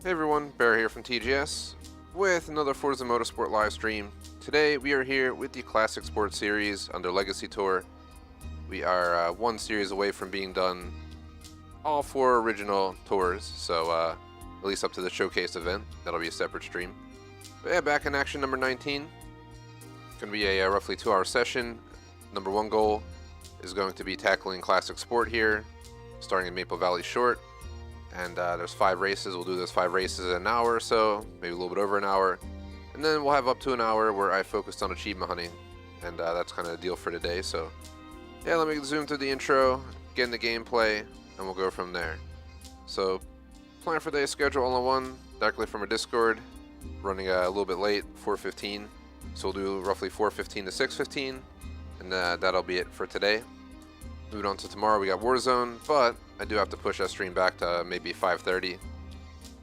Hey everyone, Bear here from TGS with another Forza Motorsport live stream. Today we are here with the Classic Sport Series under Legacy Tour. We are one series away from being done all 4 original tours, so at least up to the showcase event. That'll be a separate stream. But yeah, back in action number 19. Going to be a roughly 2-hour session. Number 1 goal is going to be tackling Classic Sport here, starting in Maple Valley Short. And there's 5 races. We'll do those 5 races in an hour or so, maybe a little bit over an hour. And then we'll have up to an hour where I focused on achievement hunting. And that's kind of the deal for today. So yeah, let me zoom through the intro, get in the gameplay, and we'll go from there. So plan for today's schedule all in one, directly from our Discord, running a little bit late, 4:15. So we'll do roughly 4:15 to 6:15, and that'll be it for today. Moving on to tomorrow, we got Warzone, but I do have to push that stream back to maybe 5:30.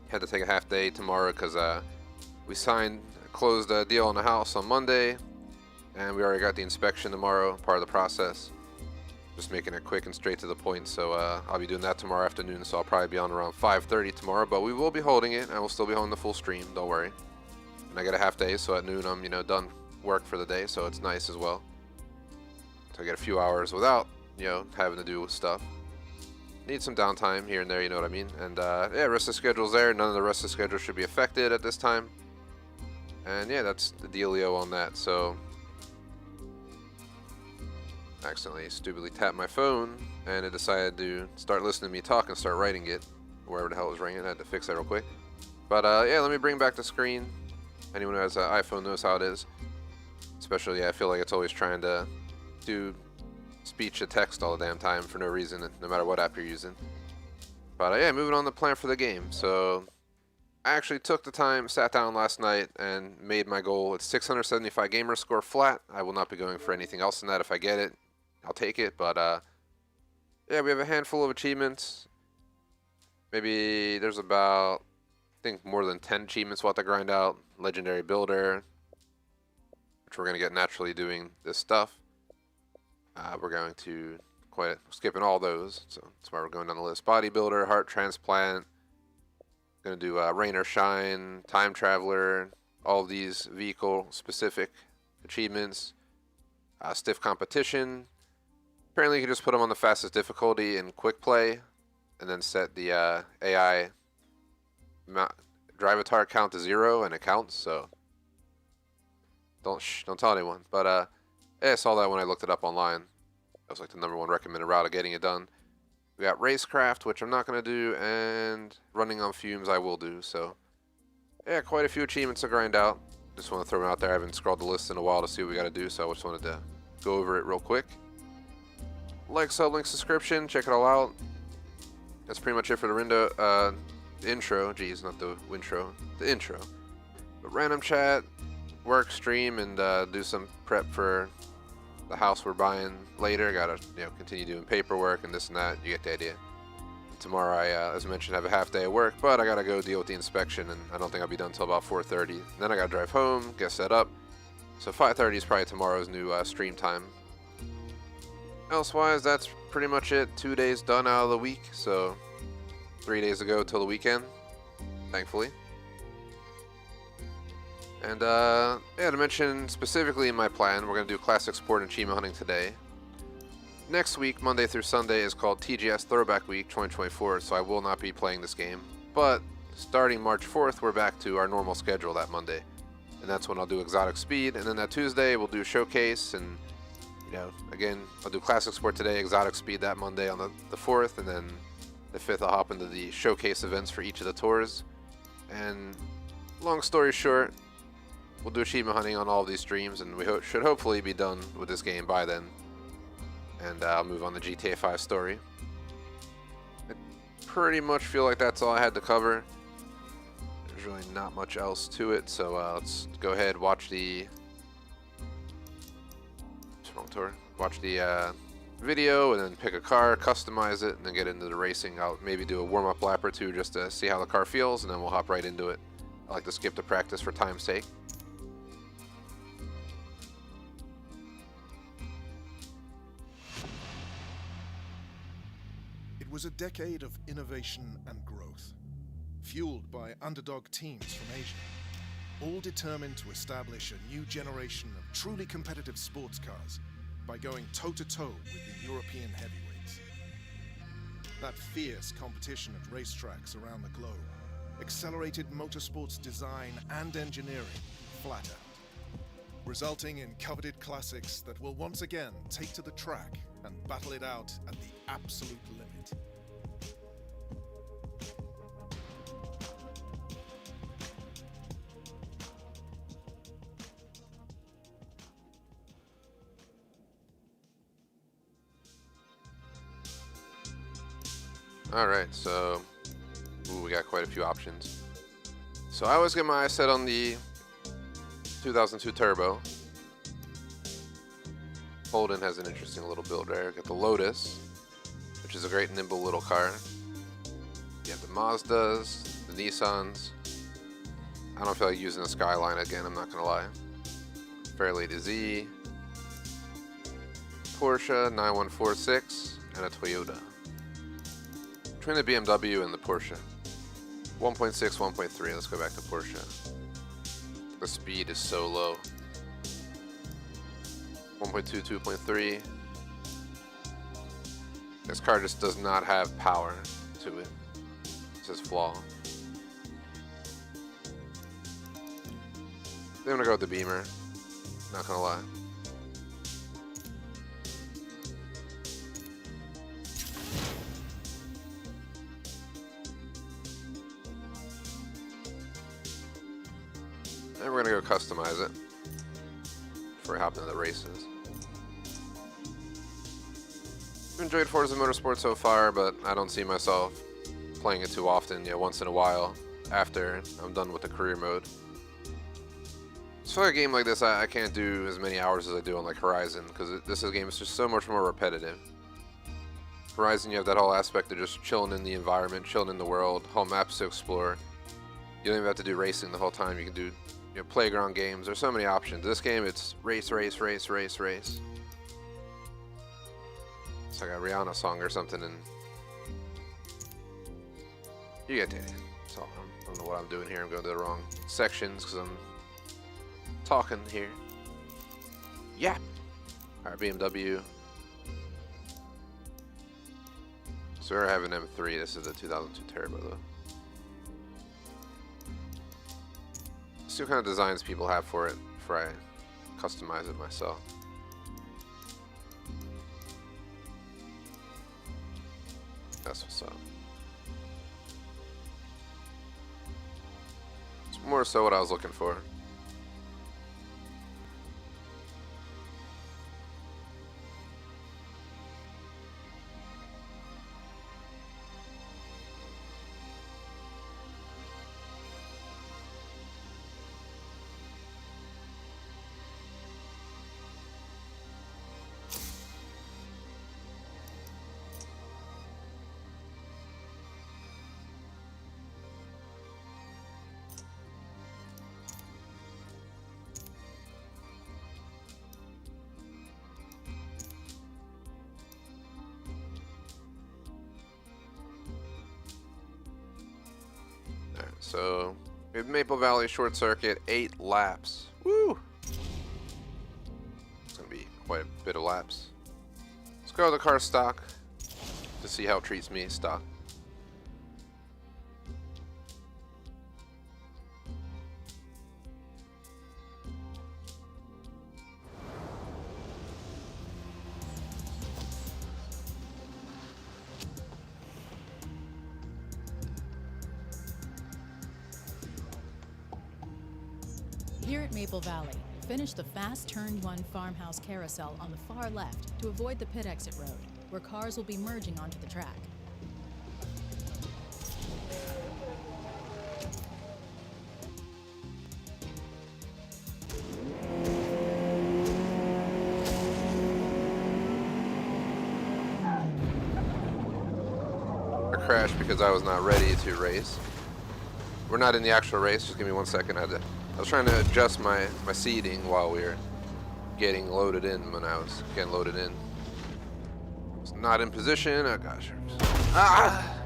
Had to take a half day tomorrow because we closed a deal on the house on Monday, and we already got the inspection tomorrow, part of the process. Just making it quick and straight to the point, so I'll be doing that tomorrow afternoon, so I'll probably be on around 5:30 tomorrow, but we will be holding it, and we'll still be holding the full stream, don't worry. And I get a half day, so at noon I'm, done work for the day, so it's nice as well. So I get a few hours without having to do stuff. Need some downtime here and there, you know what I mean? And yeah, rest of the schedule's there. None of the rest of the schedule should be affected at this time. And yeah, that's the dealio on that. So I accidentally stupidly tapped my phone and it decided to start listening to me talk and start writing it wherever the hell it was ringing. I had to fix that real quick. But yeah, let me bring back the screen. Anyone who has an iPhone knows how it is. Especially, I feel like it's always trying to do speech to text all the damn time for no reason, no matter what app you're using. But yeah, moving on to plan for the game. So I actually took the time, sat down last night, and made my goal. It's 675 gamer score flat. I will not be going for anything else than that. If I get it, I'll take it. But yeah, we have a handful of achievements. Maybe there's about, I think, more than 10 achievements we'll have to grind out. Legendary Builder, which we're going to get naturally doing this stuff. We're going to skipping all those, so that's why we're going down the list. Bodybuilder, heart transplant, going to do rain or shine, time traveler, all of these vehicle specific achievements. Stiff competition. Apparently you can just put them on the fastest difficulty in quick play, and then set the AI drivatar count to 0, and it counts. So don't tell anyone. But yeah, I saw that when I looked it up online. That was like the #1 recommended route of getting it done. We got Racecraft, which I'm not going to do, and Running on Fumes I will do. So yeah, quite a few achievements to grind out. Just want to throw them out there. I haven't scrolled the list in a while to see what we got to do, so I just wanted to go over it real quick. Like, sub, link, subscription, check it all out. That's pretty much it for the intro. Geez, not the wintro, the intro. But random chat, work, stream, and do some prep for the house we're buying later. Gotta continue doing paperwork and this and that. You get the idea. Tomorrow I, as I mentioned, have a half day of work, but I gotta go deal with the inspection, and I don't think I'll be done until about 4:30. Then I gotta drive home, get set up. So 5:30 is probably tomorrow's new stream time. Elsewise, that's pretty much it. 2 days done out of the week, so 3 days ago till the weekend, thankfully. And yeah, to mention specifically in my plan, we're going to do Classic Sport and Achievement Hunting today. Next week, Monday through Sunday, is called TGS Throwback Week 2024, so I will not be playing this game. But starting March 4th, we're back to our normal schedule that Monday. And that's when I'll do Exotic Speed, and then that Tuesday we'll do Showcase, and again, I'll do Classic Sport today, Exotic Speed that Monday on the 4th, and then the 5th I'll hop into the Showcase events for each of the tours. And long story short, we'll do achievement hunting on all of these streams, and we should hopefully be done with this game by then. And I'll move on to GTA 5 story. I pretty much feel like that's all I had to cover. There's really not much else to it, so let's go ahead, watch the video, and then pick a car, customize it, and then get into the racing. I'll maybe do a warm-up lap or two just to see how the car feels, and then we'll hop right into it. I like to skip the practice for time's sake. It was a decade of innovation and growth. fueled by underdog teams from Asia, all determined to establish a new generation of truly competitive sports cars by going toe-to-toe with the European heavyweights. That fierce competition at racetracks around the globe accelerated motorsport's design and engineering flat out, resulting in coveted classics that will once again take to the track and battle it out at the absolute limit. Alright, so we got quite a few options. So I always get my eyes set on the 2002 Turbo. Holden has an interesting little build there. Got the Lotus, which is a great nimble little car. You have the Mazdas, the Nissans. I don't feel like using a Skyline again, I'm not gonna lie. Fairlady Z, Porsche 9146, and a Toyota. Between the BMW and the Porsche. 1.6, 1.3, let's go back to Porsche. The speed is so low. 1.2, 2.3. This car just does not have power to it. It's his flaw. I'm gonna go with the Beamer. Not gonna lie. And we're gonna go customize it before we hop into the races. I've enjoyed Forza Motorsport so far, but I don't see myself playing it too often. Yeah, once in a while after I'm done with the career mode. So a game like this, I can't do as many hours as I do on like Horizon, because this game is just so much more repetitive. Horizon, you have that whole aspect of just chilling in the environment, chilling in the world, whole maps to explore. You don't even have to do racing the whole time. You can do playground games. There's so many options. This game, it's race, race, race, race, race. It's like a Rihanna song or something, and you get it. So I don't know what I'm doing here. I'm going to the wrong sections because I'm talking here. Yeah. All right, BMW. So we're having M3. This is the 2002 Turbo though. See what kind of designs people have for it before I customize it myself. That's what's up. It's more so what I was looking for. So we have Maple Valley Short Circuit, 8 laps. Woo! It's gonna be quite a bit of laps. Let's go to the car stock to see how it treats me stock. Here at Maple Valley, finish the fast Turn 1 farmhouse carousel on the far left to avoid the pit exit road, where cars will be merging onto the track. I crashed because I was not ready to race. We're not in the actual race, just give me 1 second. I was trying to adjust my seating while we were getting loaded in when I was getting loaded in. It's not in position. Oh gosh. Ah!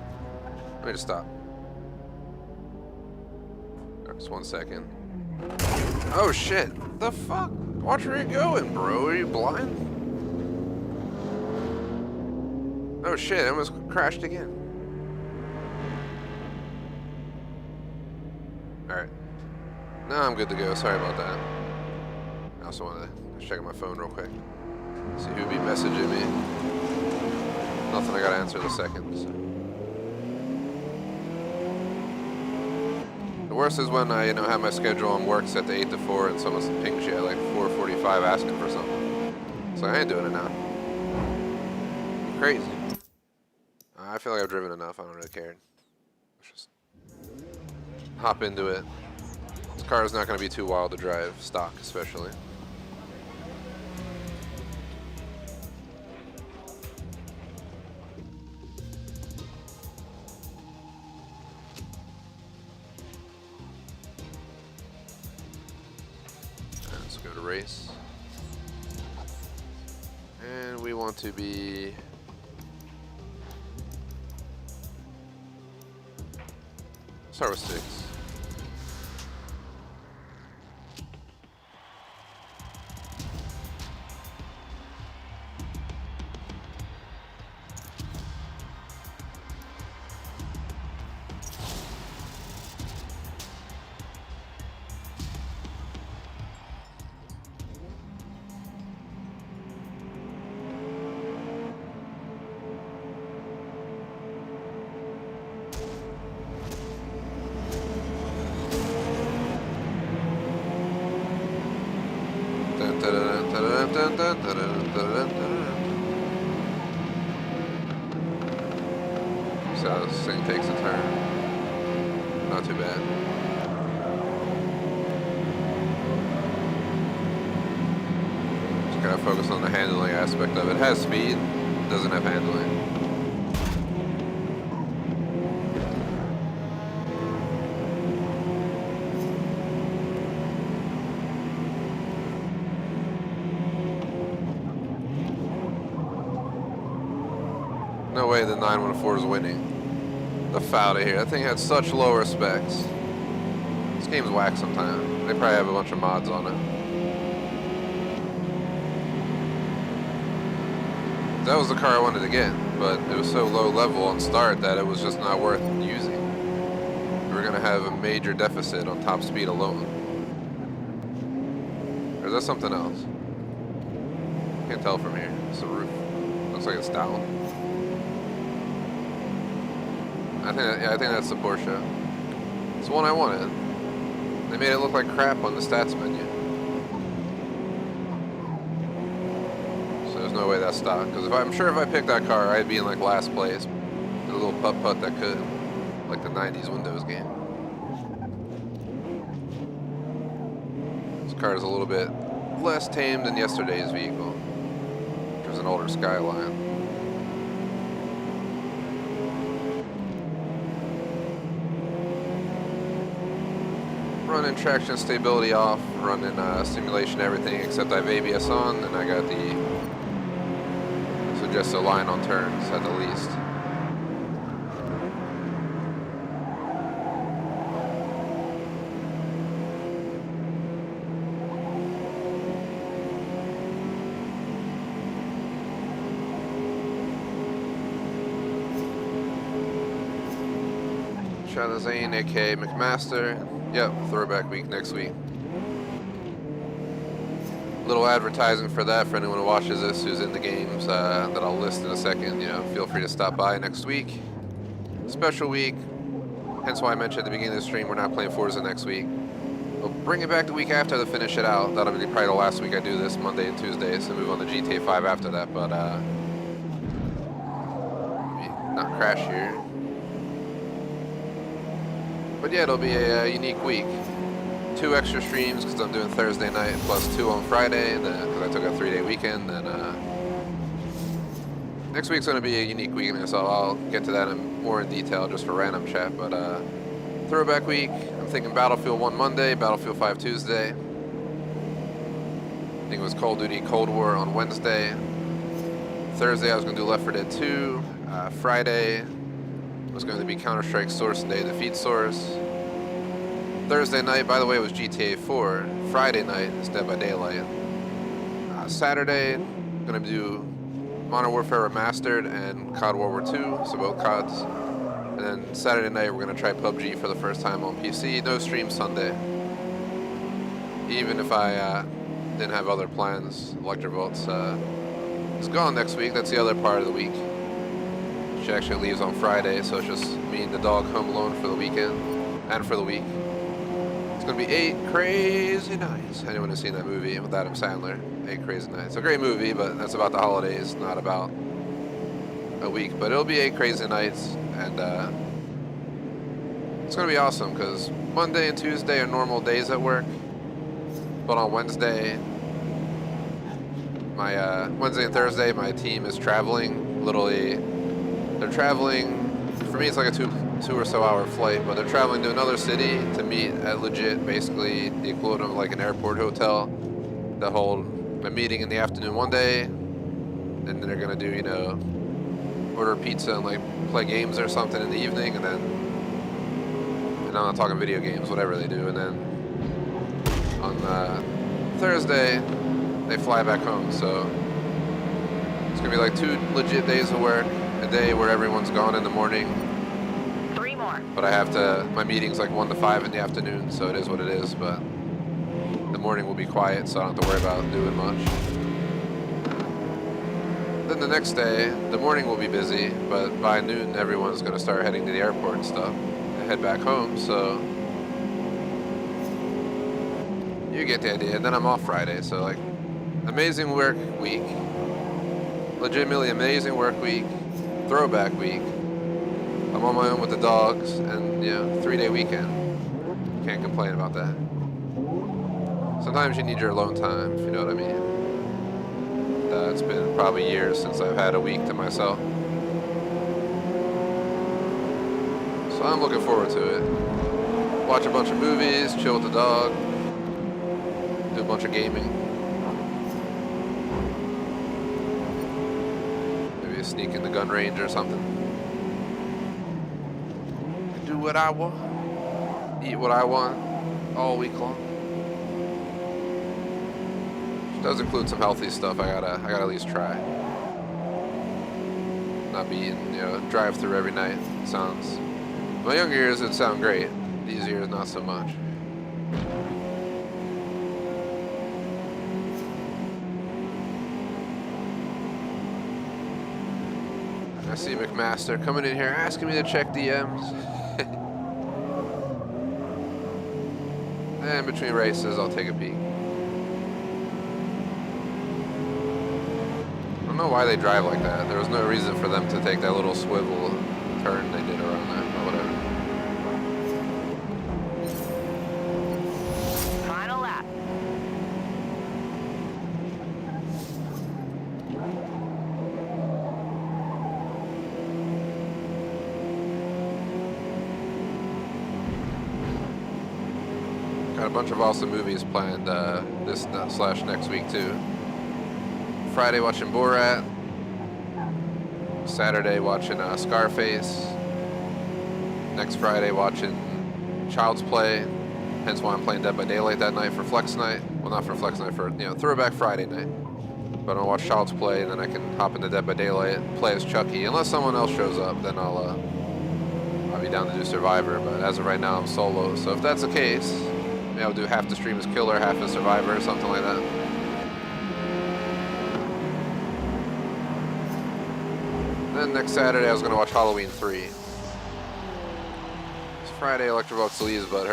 Let me just stop. Just 1 second. Oh shit! The fuck? Watch where you're going, bro. Are you blind? Oh shit! I almost crashed again. All right. Now I'm good to go. Sorry about that. I also want to check my phone real quick. See who'd be messaging me. Nothing I gotta answer in a second. So. The worst is when I, have my schedule on work set to 8 to 4 and someone pings you at like 4:45 asking for something. So I ain't doing it now. Crazy. I feel like I've driven enough. I don't really care. Let's just hop into it. This car is not going to be too wild to drive, stock especially. Let's go to race. And we want to be... start with 6. So this thing takes a turn. Not too bad. Just gotta focus on the handling aspect of it. It has speed, doesn't have handling. No way the 914 is winning. The f out of here. That thing had such lower specs. This game's whack sometimes. They probably have a bunch of mods on it. That was the car I wanted to get, but it was so low level on start that it was just not worth using. We were going to have a major deficit on top speed alone. Or is that something else? Can't tell from here. It's the roof. Looks like it's down. I think that's the Porsche. It's the one I wanted. They made it look like crap on the stats menu. So there's no way that's stock. Because I'm sure if I picked that car, I'd be in like last place. A little putt-putt that could. Like the 90s Windows game. This car is a little bit less tame than yesterday's vehicle. Which was an older Skyline. Running traction stability off, running simulation everything except I have ABS on, and I got the suggested line on turns at the least. Shadow Zane, aka McMaster. Yep, throwback week next week. Little advertising for that for anyone who watches this who's in the games that I'll list in a second. Feel free to stop by next week. Special week. Hence why I mentioned at the beginning of the stream we're not playing Forza next week. We'll bring it back the week after to finish it out. That'll be probably the last week I do this, Monday and Tuesday, so move on to GTA 5 after that. But not crash here. But yeah, it'll be a unique week. 2 extra streams because I'm doing Thursday night plus 2 on Friday, and then because I took a 3-day weekend. And next week's going to be a unique week, so I'll get to that more in detail just for random chat. But throwback week, I'm thinking Battlefield 1 Monday, Battlefield 5 Tuesday. I think it was Call of Duty Cold War on Wednesday. Thursday I was going to do Left 4 Dead 2. Friday was going to be Counter-Strike Source Day, Defeat Source. Thursday night, by the way, was GTA 4. Friday night is Dead by Daylight. Saturday, gonna do Modern Warfare Remastered and COD World War II, so both CODs. And then Saturday night, we're gonna try PUBG for the first time on PC. No stream Sunday. Even if I didn't have other plans, Electrovolt's is gone next week. That's the other part of the week. She actually leaves on Friday, so it's just me and the dog home alone for the weekend and for the week. It's gonna be 8 Crazy Nights. Anyone who's seen that movie with Adam Sandler, 8 Crazy Nights. It's a great movie, but that's about the holidays, not about a week. But it'll be 8 Crazy Nights, and it's gonna be awesome because Monday and Tuesday are normal days at work, but on Wednesday, Wednesday and Thursday, my team is traveling. Literally, they're traveling. For me, it's like a two or so hour flight, but they're traveling to another city to meet at legit, basically the equivalent of like an airport hotel. They hold a meeting in the afternoon one day, and then they're gonna do, you know, order pizza and like play games or something in the evening, and I'm not talking video games, whatever they do, and then on Thursday they fly back home. So it's gonna be like 2 legit days of work, a day where everyone's gone in the morning. 3 more. But I have to, my meeting's like 1 to 5 in the afternoon, so it is what it is, but the morning will be quiet, so I don't have to worry about doing much. Then the next day, the morning will be busy, but by noon everyone's gonna start heading to the airport and stuff. They head back home, so you get the idea. And then I'm off Friday, so like, amazing work week. Legitimately amazing work week. Throwback week. I'm on my own with the dogs, and, you know, 3-day weekend. Can't complain about that. Sometimes you need your alone time, if you know what I mean. It's been probably years since I've had a week to myself. So I'm looking forward to it. Watch a bunch of movies, chill with the dog, do a bunch of gaming. Maybe sneak in the gun range or something. Do what I want, eat what I want, all week long. Which does include some healthy stuff. I gotta at least try. Not be eating, you know, drive-through every night. Sounds. My younger years it'd sound great. These years not so much. I see McMaster coming in here asking me to check DMs. And between races, I'll take a peek. I don't know why they drive like that. There was no reason for them to take that little swivel turn they did around that, or whatever. Final lap. Got a bunch of awesome movies planned this / next week too. Friday watching Borat. Saturday watching Scarface. Next Friday watching Child's Play. Hence why I'm playing Dead by Daylight that night for Flex Night. Well, not for Flex Night, for, you know, Throwback Friday night. But I'm gonna watch Child's Play, and then I can hop into Dead by Daylight and play as Chucky. Unless someone else shows up, then I'll be down to do Survivor. But as of right now, I'm solo. So if that's the case, maybe I'll do half the stream as Killer, half as Survivor, or something like that. Then next Saturday, I was gonna watch Halloween 3. It's Friday, Electrovox leaves, but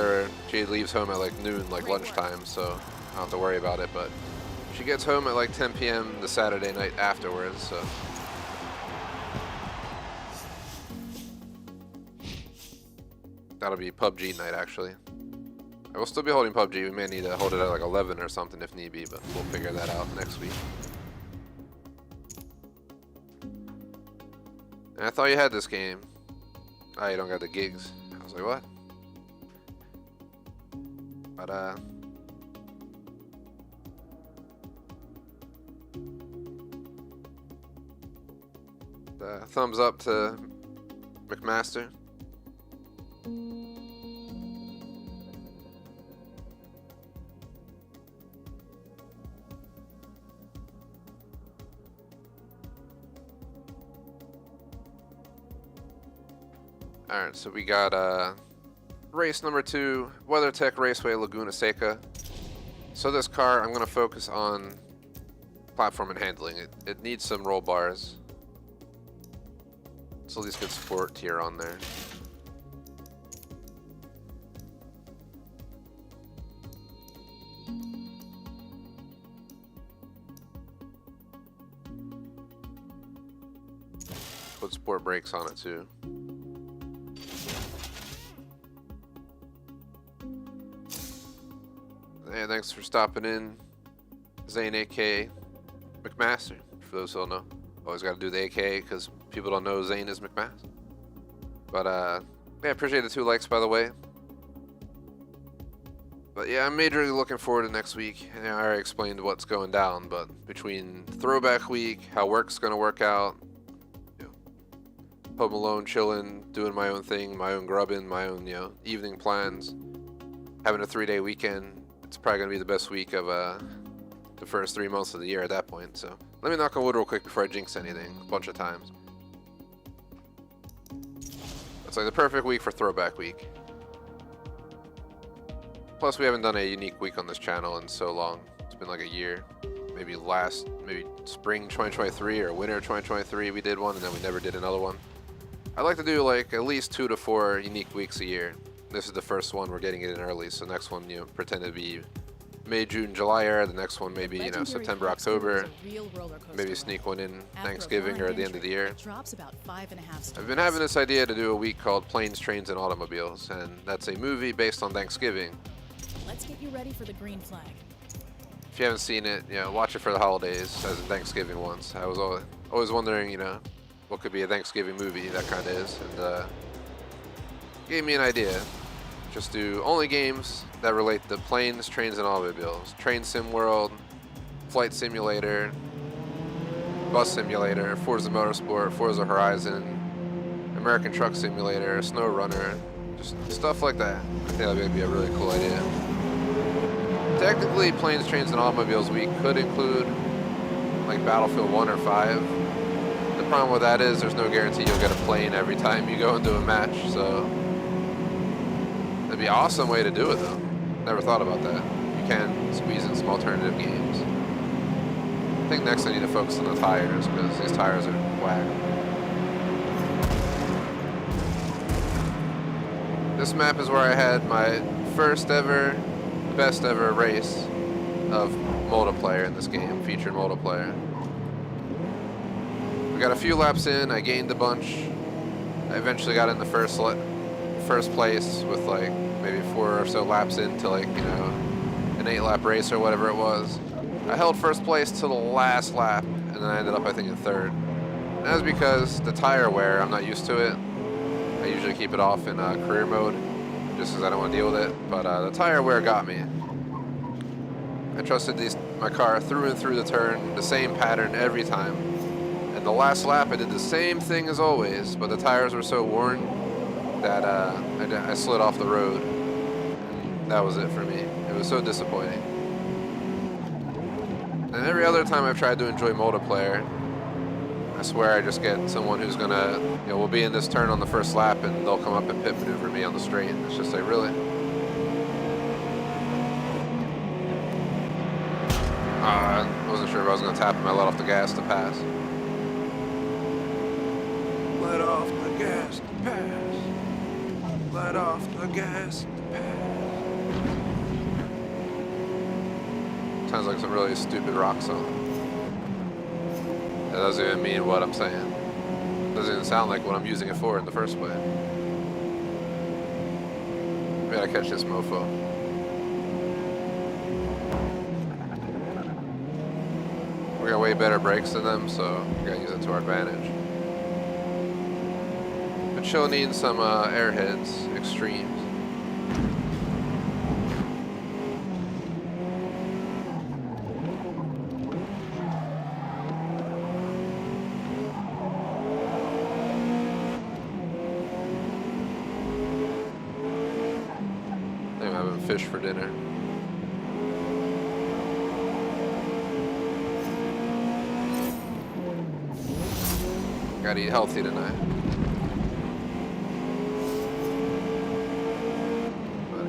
she leaves home at like noon, like lunchtime, so I don't have to worry about it. But she gets home at like 10 p.m. the Saturday night afterwards, so. That'll be PUBG night, actually. I will still be holding PUBG. We may need to hold it at like 11 or something if need be, but we'll figure that out next week. And I thought you had this game. Oh, you don't got the gigs. I was like, what? But, thumbs up to Alright, so we got race number 2, WeatherTech Raceway Laguna Seca. So this car, I'm going to focus on platform and handling. It needs some roll bars. So at least get sport tier on there. Put sport brakes on it too. Hey, thanks for stopping in, Zane AK McMaster. For those who don't know, always got to do the AK because people don't know Zane is McMaster. But yeah, appreciate the 2 likes by the way. But yeah, I'm majorly looking forward to next week. I already explained what's going down, but between throwback week, how work's gonna work out, home alone, chilling, doing my own thing, my own grubbing, my own evening plans, having a 3-day weekend. It's probably gonna be the best week of the first 3 months of the year at that point. So let me knock on wood real quick before I jinx anything a bunch of times. It's like the perfect week for throwback week. Plus we haven't done a unique week on this channel in so long. It's been like a year. Maybe spring 2023 or winter 2023 we did one, and then we never did another one. I'd like to do like at least 2 to 4 unique weeks a year. This is the first one, we're getting it in early, so next one, pretend to be May, June, July era. The next one maybe, September, October. Maybe sneak one in Thanksgiving or at the end of the year. I've been having this idea to do a week called Planes, Trains, and Automobiles, and that's a movie based on Thanksgiving. Let's get you ready for the green flag. If you haven't seen it, watch it for the holidays, as in Thanksgiving once. I was always wondering, what could be a Thanksgiving movie that kind of is, and gave me an idea. Just do only games that relate to planes, trains, and automobiles. Train Sim World, Flight Simulator, Bus Simulator, Forza Motorsport, Forza Horizon, American Truck Simulator, Snow Runner, just stuff like that. I think that would be a really cool idea. Technically, Planes, Trains, and Automobiles week could include like Battlefield 1 or 5. The problem with that is there's no guarantee you'll get a plane every time you go into a match, so that'd be an awesome way to do it though. Never thought about that. You can squeeze in some alternative games. I think next I need to focus on the tires because these tires are whack. This map is where I had my first ever, best ever race of multiplayer in this game, featured multiplayer. We got a few laps in, I gained a bunch. I eventually got in the first place with like maybe 4 or so laps into like, an 8-lap race or whatever it was. I held first place till the last lap, and then I ended up, I think, in 3rd. And that was because the tire wear, I'm not used to it. I usually keep it off in career mode, just because I don't want to deal with it. But the tire wear got me. I trusted my car through and through the turn, the same pattern every time. And the last lap, I did the same thing as always, but the tires were so worn that I slid off the road. And that was it for me. It was so disappointing. And every other time I've tried to enjoy multiplayer, I swear I just get someone who's gonna, we'll be in this turn on the first lap and they'll come up and pit maneuver me on the straight. It's just like, really? I wasn't sure if I was gonna tap him. I let off the gas to pass. Let off the gas to pass. Let off the gas to pass. Sounds like some really stupid rock song. That doesn't even mean what I'm saying. Doesn't even sound like what I'm using it for in the first place. We gotta catch this mofo. We got way better brakes than them, so we gotta use it to our advantage. But she'll need some airheads, extremes. Fish for dinner. Gotta eat healthy tonight.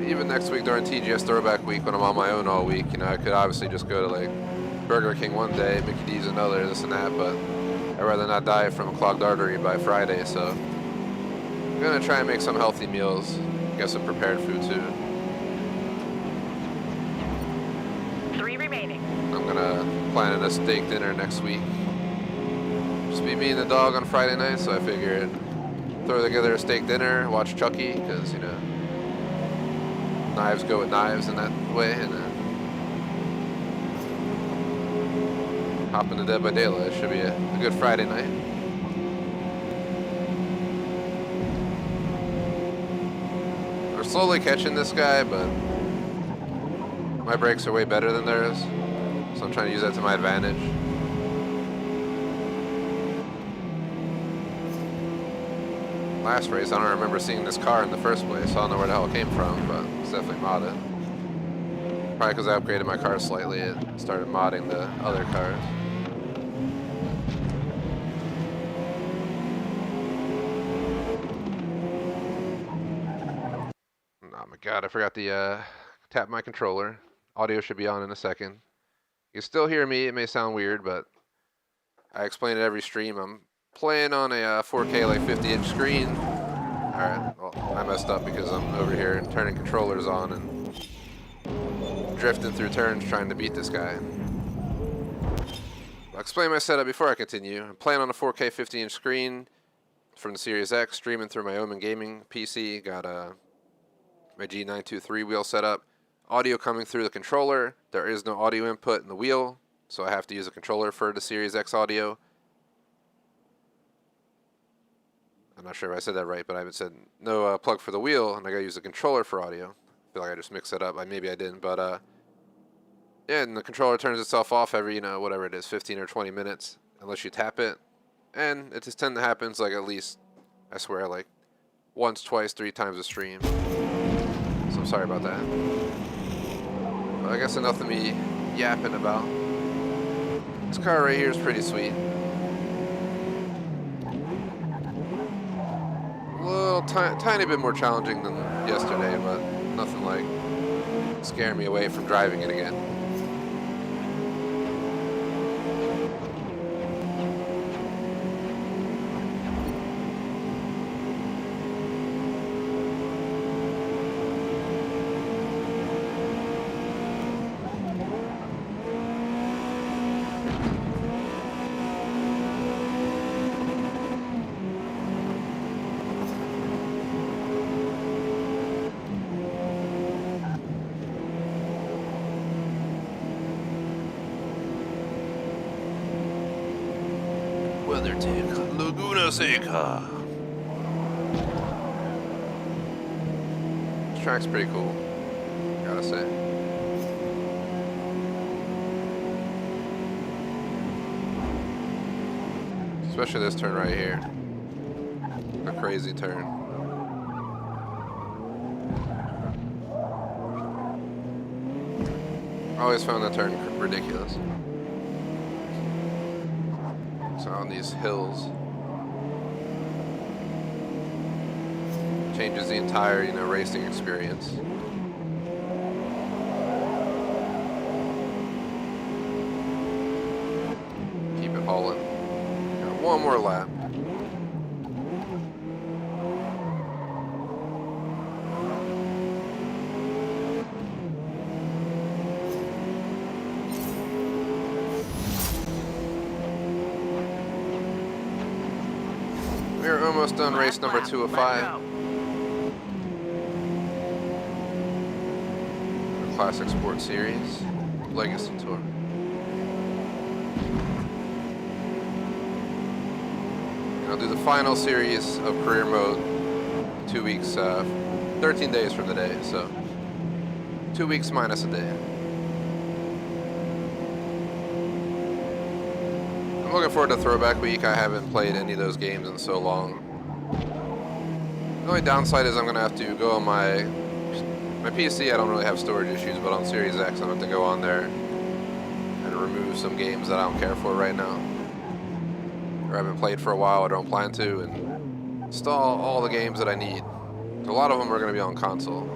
even next week during TGS Throwback Week when I'm on my own all week, you know, I could obviously just go to like Burger King one day, Mickey D's another, this and that, but I'd rather not die from a clogged artery by Friday, so I'm gonna try and make some healthy meals, get some prepared food too. 3 remaining. I'm gonna plan a steak dinner next week. Just be me and the dog on Friday night, so I figured throw together a steak dinner, watch Chucky, because, you know, knives go with knives in that way, and then hop into Dead by Daylight. It should be a good Friday night. We're slowly catching this guy, but my brakes are way better than theirs, so I'm trying to use that to my advantage. Last race, I don't remember seeing this car in the first place, so I don't know where the hell it came from, but it's definitely modded. Probably because I upgraded my car slightly, it started modding the other cars. Oh my god, I forgot to tap my controller. Audio should be on in a second. You can still hear me, it may sound weird, but I explain it every stream. I'm playing on a 4K like 50-inch screen. Alright, well, I messed up because I'm over here turning controllers on and drifting through turns trying to beat this guy. I'll explain my setup before I continue. I'm playing on a 4K 50-inch screen from the Series X, streaming through my Omen gaming PC. Got my G923 wheel set up. Audio coming through the controller. There is no audio input in the wheel, so I have to use a controller for the Series X audio. I'm not sure if I said that right, but I haven't said no plug for the wheel, and I gotta use a controller for audio. I feel like I just mixed it up. Maybe I didn't, but yeah, and the controller turns itself off every, you know, whatever it is, 15 or 20 minutes, unless you tap it. And it just tends to happen like at least, I swear, like once, twice, 3 times a stream. So I'm sorry about that. But I guess enough of me yapping about. This car right here is pretty sweet. A little tiny bit more challenging than yesterday, but nothing like scaring me away from driving it again. Laguna This track's pretty cool, gotta say. Especially this turn right here. A crazy turn. I always found that turn ridiculous. So on these hills, changes the entire, you know, racing experience. Keep it hauling. Got one more lap. We're almost done race number 2 of 5. Classic Sports Series Legacy Tour. And I'll do the final series of career mode 2 weeks, 13 days from today, so 2 weeks minus a day. I'm looking forward to Throwback Week. I haven't played any of those games in so long. The only downside is I'm going to have to go on my PC. I don't really have storage issues, but on Series X I'm going to have to go on there and remove some games that I don't care for right now, or haven't played for a while, I don't plan to, and install all the games that I need. A lot of them are going to be on console.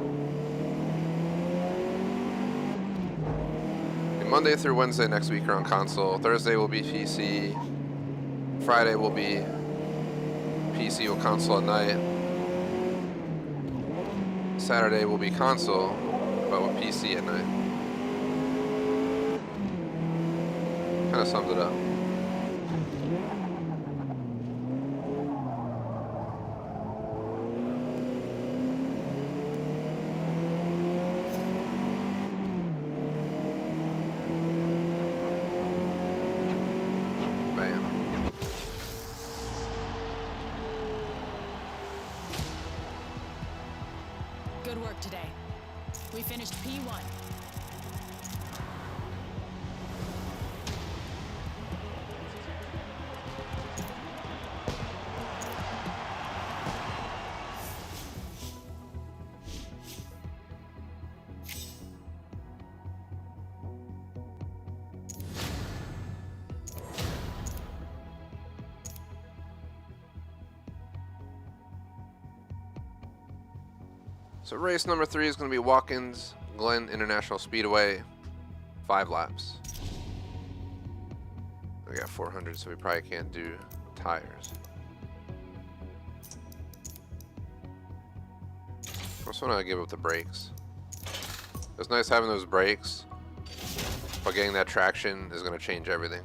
Monday through Wednesday next week are on console. Thursday will be PC. Friday will be PC or console at night. Saturday will be console, but with PC at night. Kind of summed it up. Good work today. We finished P1. So race number 3 is going to be Watkins Glen International Speedway, 5 laps. We got 400, so we probably can't do tires. I just want to give up the brakes. It's nice having those brakes, but getting that traction is going to change everything.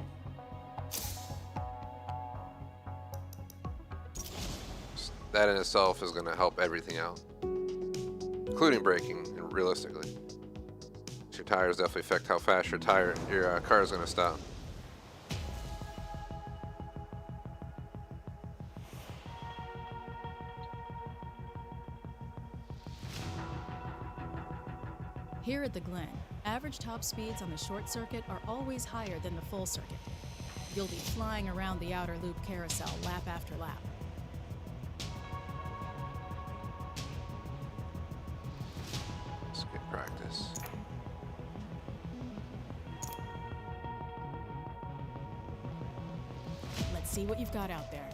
That in itself is going to help everything out, including braking, realistically. Your tires definitely affect how fast your car is going to stop. Here at the Glen, average top speeds on the short circuit are always higher than the full circuit. You'll be flying around the outer loop carousel lap after lap. It's good practice. Let's see what you've got out there.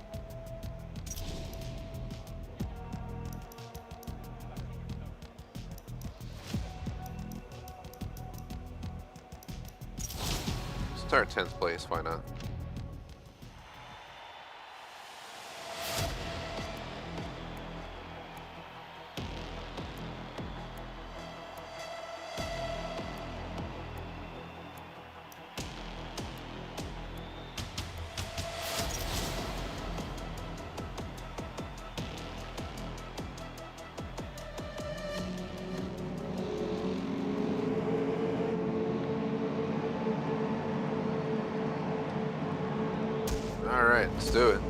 Start 10th place, why not? Alright, let's do it.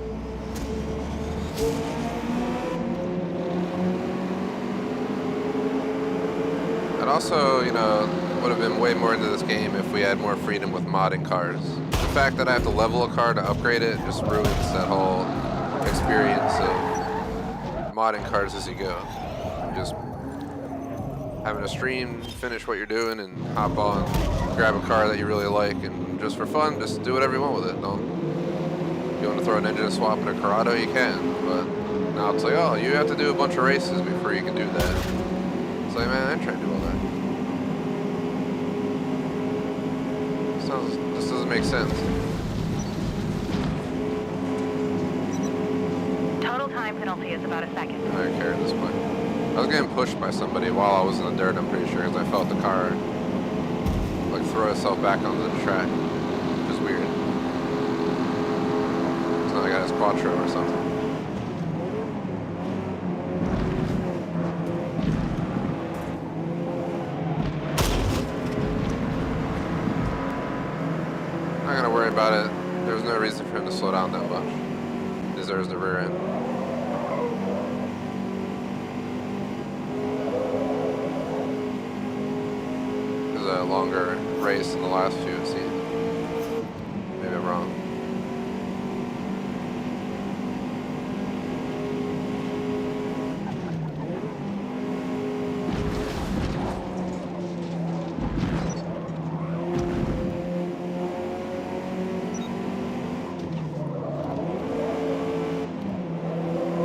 I'd also, would have been way more into this game if we had more freedom with modding cars. The fact that I have to level a car to upgrade it just ruins that whole experience of modding cars as you go. Just having a stream, finish what you're doing, and hop on, grab a car that you really like, and just for fun, just do whatever you want with it. If you want to throw an engine swap in a Corrado, you can, but now it's like, oh, you have to do a bunch of races before you can do that. It's like, man, I ain't trying to do all that. This doesn't make sense. Total time penalty is about a second. I don't care at this point. I was getting pushed by somebody while I was in the dirt, I'm pretty sure, because I felt the car like throw itself back onto the track, which is weird. So now I got his Quattro or something. Not gonna worry about it. There's no reason for him to slow down that much. He deserves the rear end. A longer race than the last few, it seems. Maybe I'm wrong.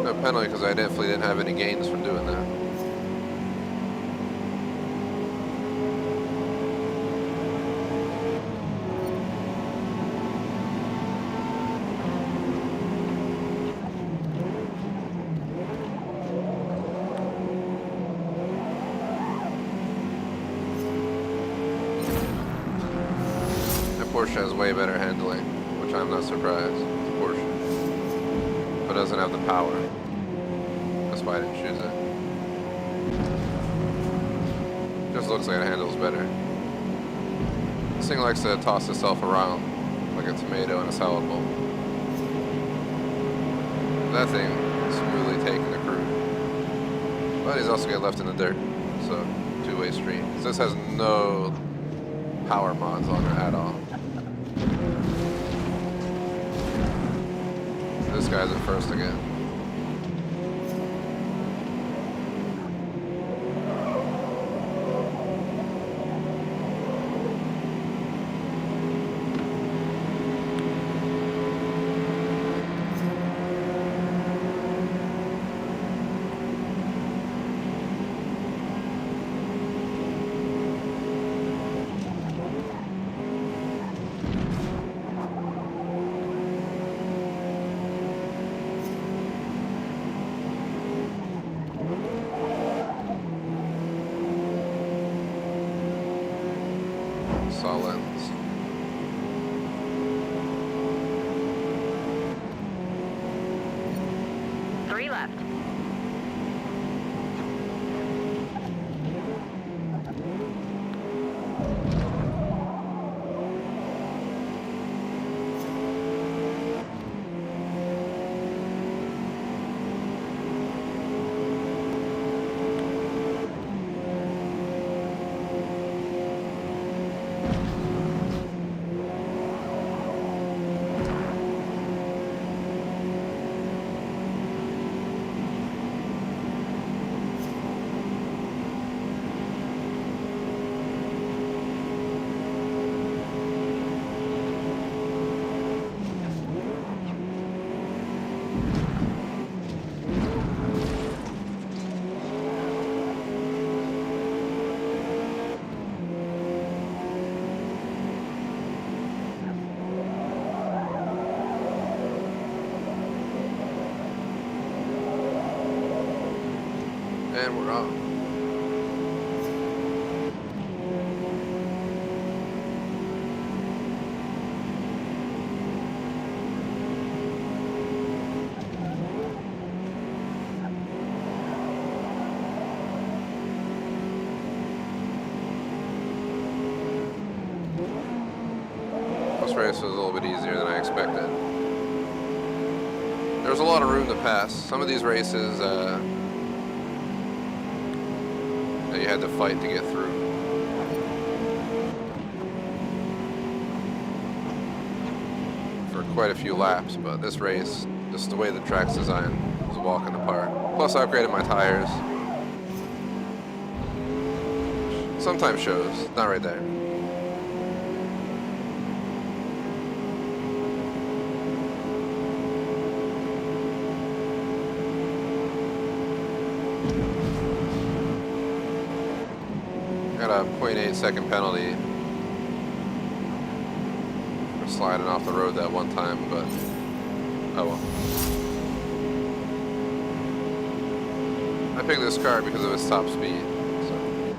No penalty because I definitely didn't have any gains from doing that. Porsche has way better handling, which I'm not surprised. It's a Porsche. But it doesn't have the power. That's why I didn't choose it. Just looks like it handles better. This thing likes to toss itself around like a tomato in a salad bowl. That thing is smoothly taking the cruise. But he's also getting left in the dirt, so two-way street. This has no power mods on it at all. This guy's at first again. Saw lens. Three left. And we're off. This race was a little bit easier than I expected. There's a lot of room to pass. Some of these races, you had to fight to get through. For quite a few laps, but this race, just the way the track's designed, was a walk in the park. Plus I upgraded my tires. Sometimes shows, not right there. Got a 0.8 second penalty for sliding off the road that one time, but oh well. I picked this car because of its top speed. So,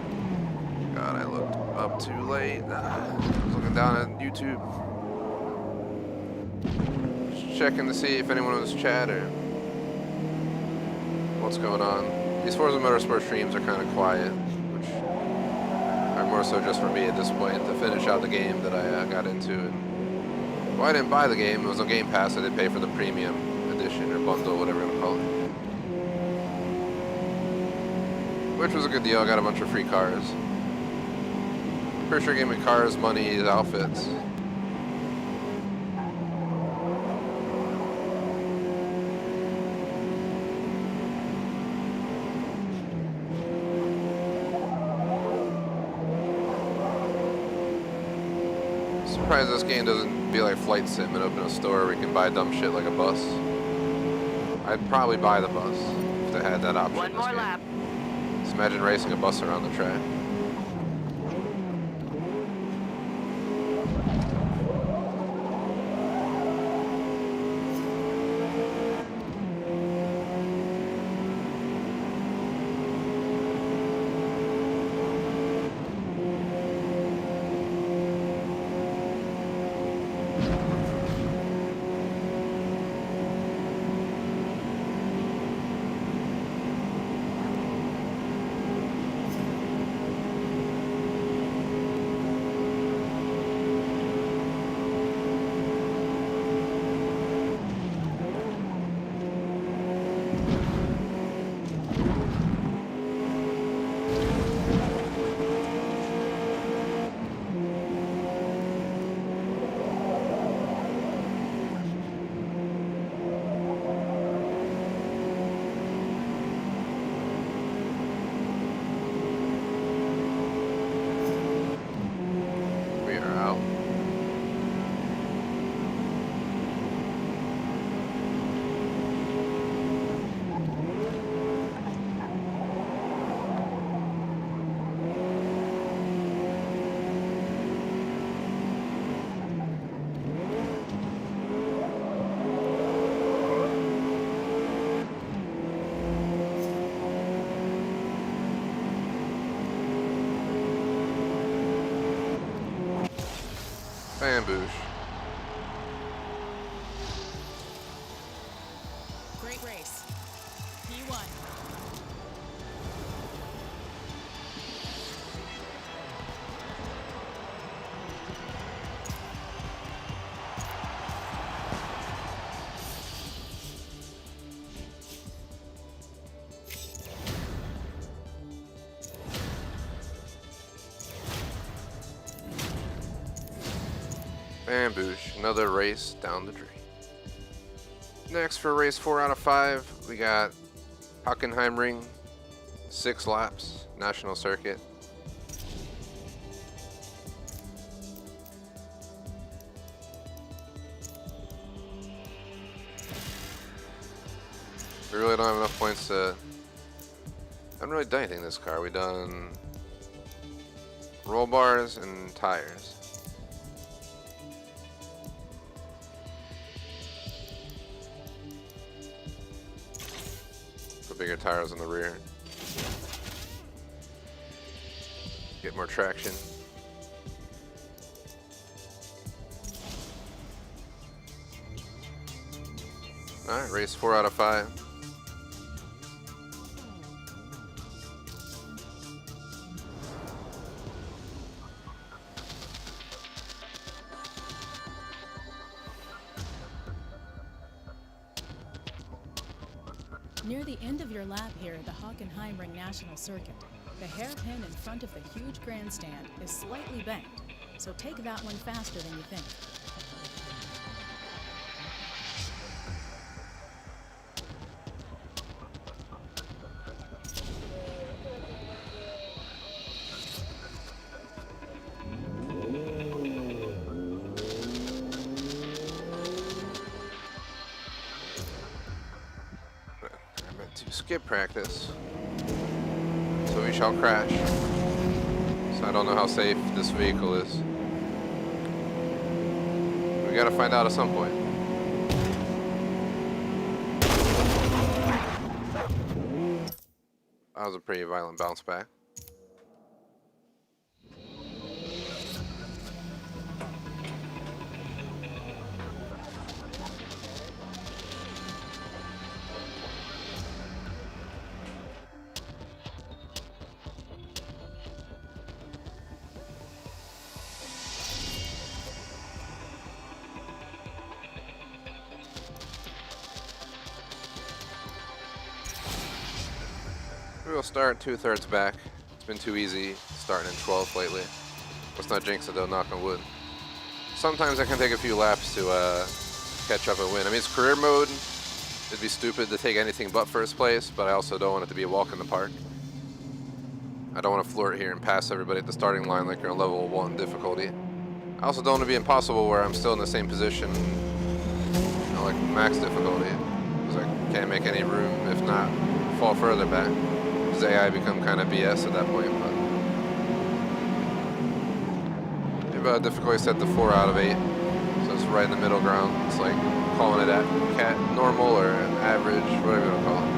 God, I looked up too late. I was looking down at YouTube, just checking to see if anyone was chat or what's going on. These Forza Motorsport streams are kind of quiet, which are more so just for me at this point to finish out the game that I got into. And, well, I didn't buy the game. It was on Game Pass. I did pay for the premium edition or bundle, whatever you want to call it. Which was a good deal. I got a bunch of free cars. Pretty sure it gave me cars, money, outfits. Surprised this game doesn't be like Flight Sim and open a store where you can buy dumb shit like a bus. I'd probably buy the bus if they had that option. One more lap. Just imagine racing a bus around the track. Bamboosh. Great race. P1. Bamboosh, another race down the drain. Next for race 4 out of 5, we got Hockenheimring, 6 laps, national circuit. We really don't have enough points to... I haven't really done anything in this car. We've done roll bars and tires. Put bigger tires on the rear. Get more traction. Alright, race 4 out of 5. Near the end of your lap here at the Hockenheimring National Circuit, the hairpin in front of the huge grandstand is slightly bent, so take that one faster than you think. Skip practice, so we shall crash. So I don't know how safe this vehicle is. We gotta find out at some point. That was a pretty violent bounce back. We'll start 2/3 back. It's been too easy starting in 12th lately. Let's not jinx it though, knock on wood. Sometimes I can take a few laps to catch up and win. I mean, it's career mode. It'd be stupid to take anything but first place, but I also don't want it to be a walk in the park. I don't want to floor it here and pass everybody at the starting line like you're on level 1 difficulty. I also don't want to be impossible where I'm still in the same position, you know, like max difficulty. Because I can't make any room, if not fall further back. Does AI become kind of BS at that point? But maybe difficulty set to 4 out of 8, so it's right in the middle ground. It's like calling it at cat normal or an average, whatever you want to call it.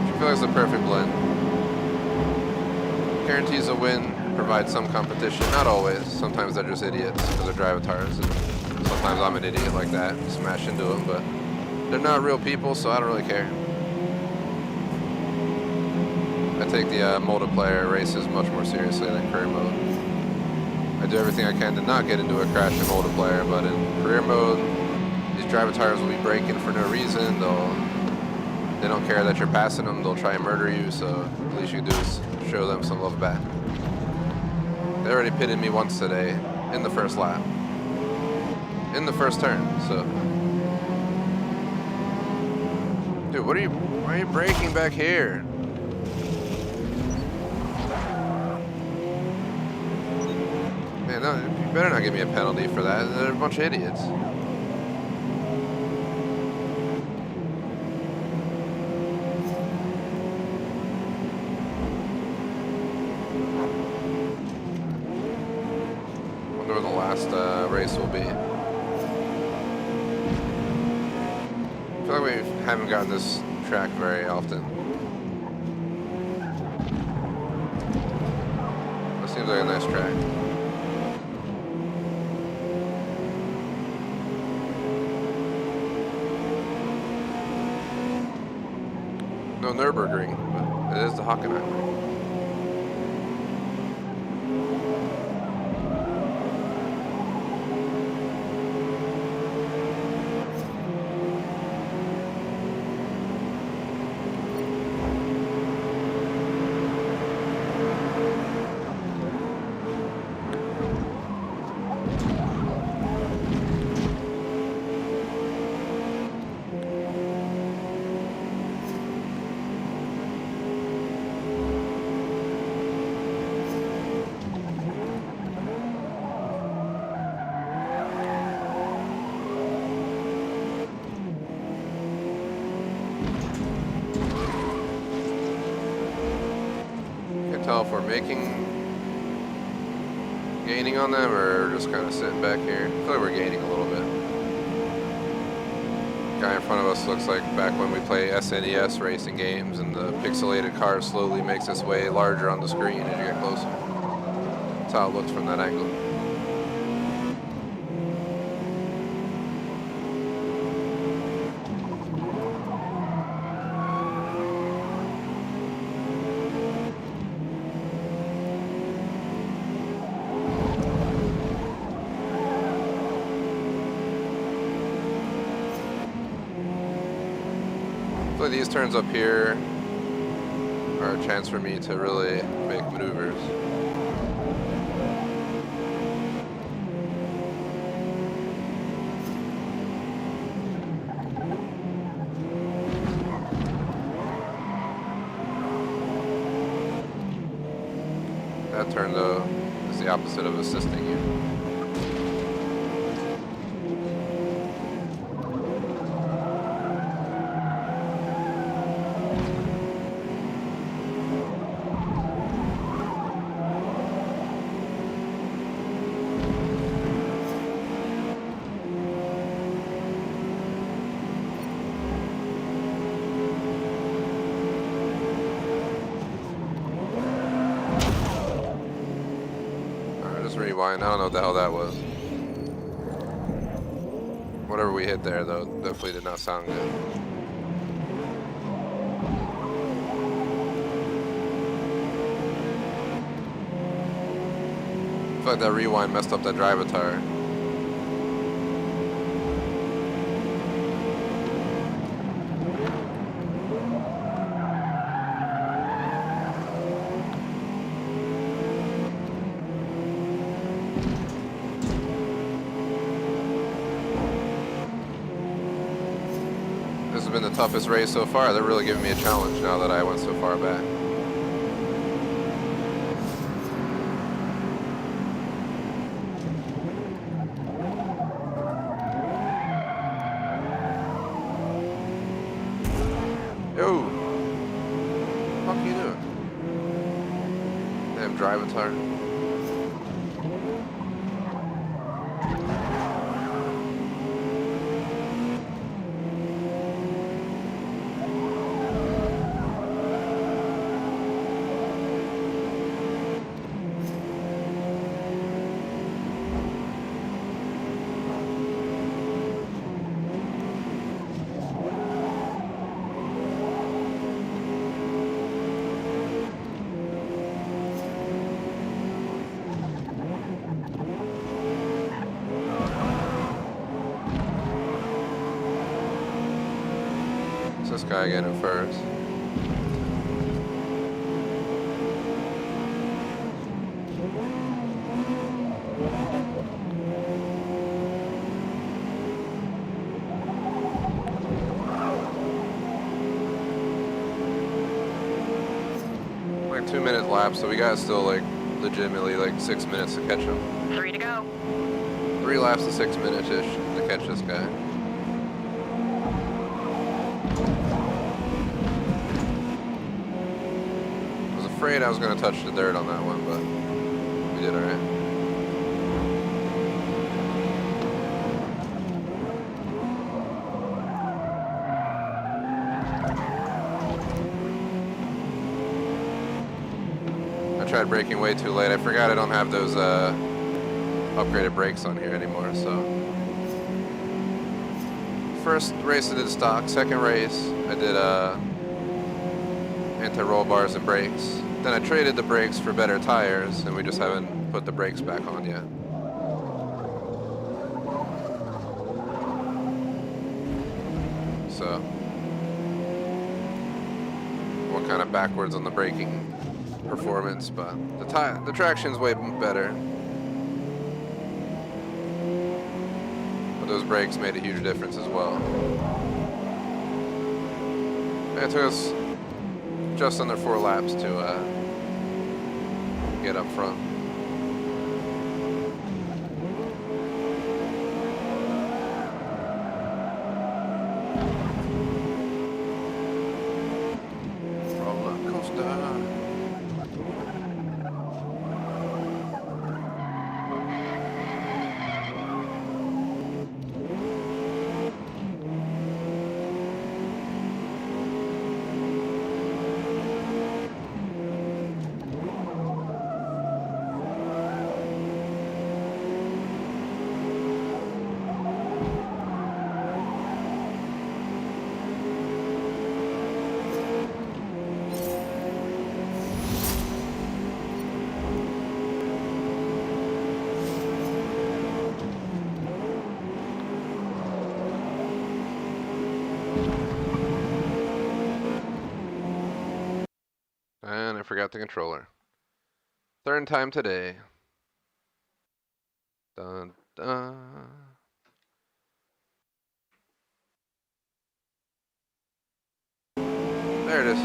I feel like it's the perfect blend. Guarantees a win, provides some competition. Not always. Sometimes they're just idiots because they're driving tires, and sometimes I'm an idiot like that, smash into them. But they're not real people, so I don't really care. I take the multiplayer races much more seriously than career mode. I do everything I can to not get into a crash in multiplayer, but in career mode, these driver tires will be breaking for no reason. They don't care that you're passing them. They'll try and murder you, so the least you can do is show them some love back. They already pitted me once today in the first lap, in the first turn, so. Dude, why are you braking back here? Man, no, you better not give me a penalty for that. They're a bunch of idiots. Wonder where the last race will be. I feel like we haven't gotten this track very often. That seems like a nice track. no Nürburgring, but it is the Hockenheim. Tell if we're gaining on them, or just kind of sitting back here. I feel like we're gaining a little bit. Guy in front of us looks like back when we play SNES racing games and the pixelated car slowly makes its way larger on the screen as you get closer. That's how it looks from that angle. These turns up here are a chance for me to really make maneuvers. That turn though is the opposite of assisting you. Rewind. I don't know what the hell that was. Whatever we hit there, though, definitely did not sound good. I feel like that rewind messed up that driver tire. Been the toughest race so far. They're really giving me a challenge now that I went so far back. Yo! What the fuck are you doing? Damn driving tire. This guy getting first. Like 2 minute lap, so we got still like legitimately like 6 minutes to catch him. 3 to go. 3 laps to 6 minutes-ish to catch this guy. Afraid I was going to touch the dirt on that one, but we did alright. I tried braking way too late. I forgot I don't have those upgraded brakes on here anymore, so. First race I did stock, second race I did anti-roll bars and brakes. Then I traded the brakes for better tires, and we just haven't put the brakes back on yet. So we're kind of backwards on the braking performance, but the traction's way better. But those brakes made a huge difference as well. It took us just under 4 laps to get up front. Roller coaster. And I forgot the controller. Third time today. Dun, dun. There it is.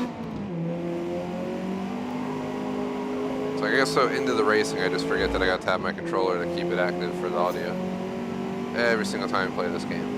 So I guess so into the racing, I just forget that I gotta tap my controller to keep it active for the audio. Every single time I play this game.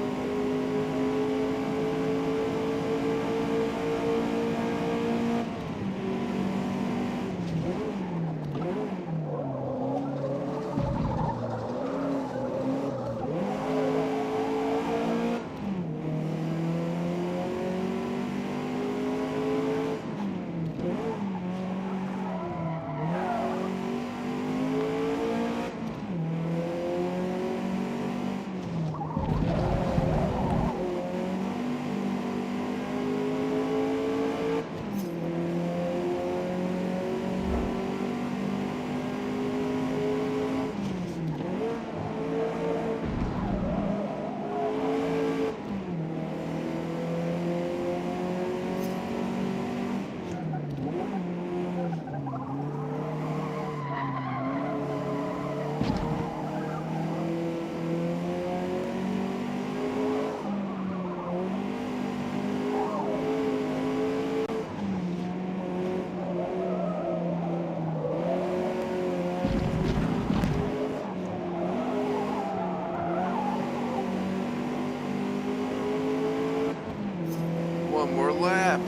One more lap.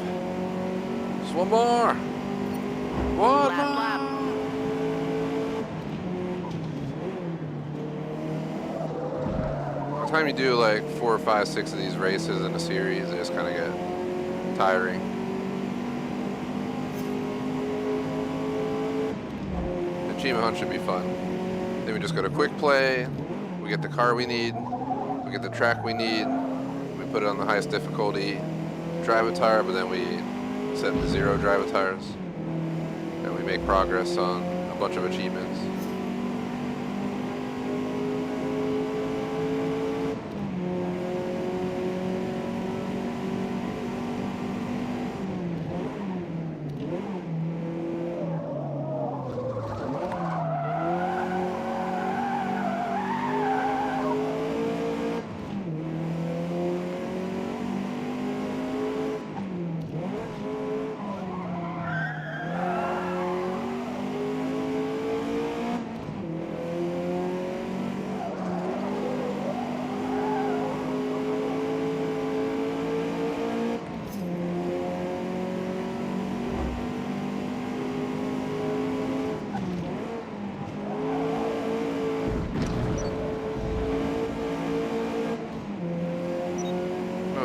Just one more. One Lap. more. By the time you do like 4 or 5, 6 of these races in a series, they just kind of get tiring. The achievement hunt should be fun. Then we just go to quick play. We get the car we need. We get the track we need. We put it on the highest difficulty drive attire, but then we set the 0 drive attires. And we make progress on a bunch of achievements.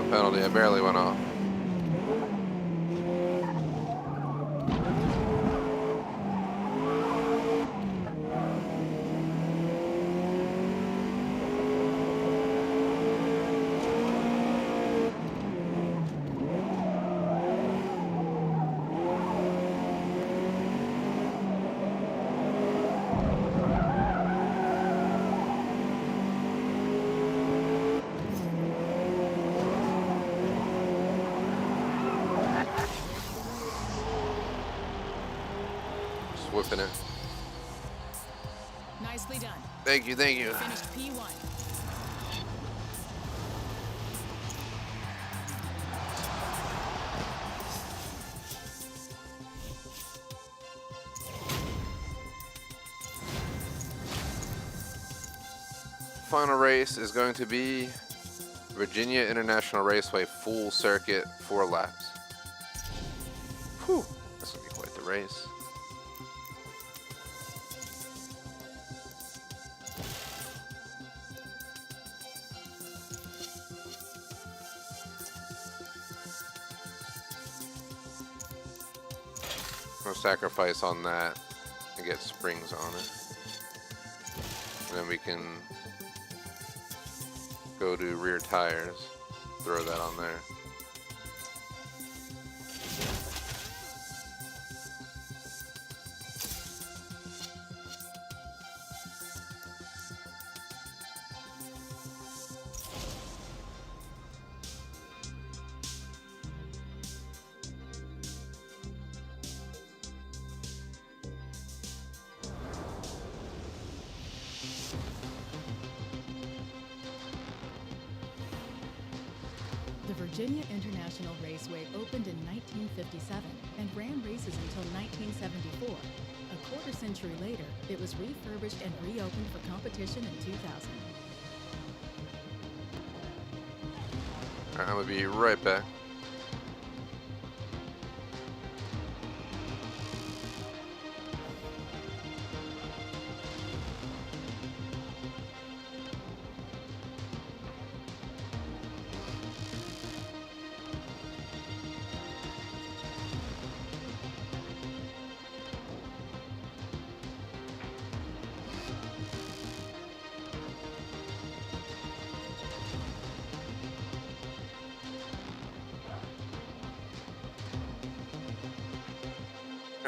Penalty, I barely went off. whipping it. Nicely done. Thank you, thank you. Finished P1. Final race is going to be Virginia International Raceway full circuit 4 laps. Whew, that's gonna be quite the race. No sacrifice on that and get springs on it. And then we can go to rear tires, throw that on there. The Virginia International Raceway opened in 1957 and ran races until 1974. A quarter century later, it was refurbished and reopened for competition in 2000. Alright, I'm gonna be right back.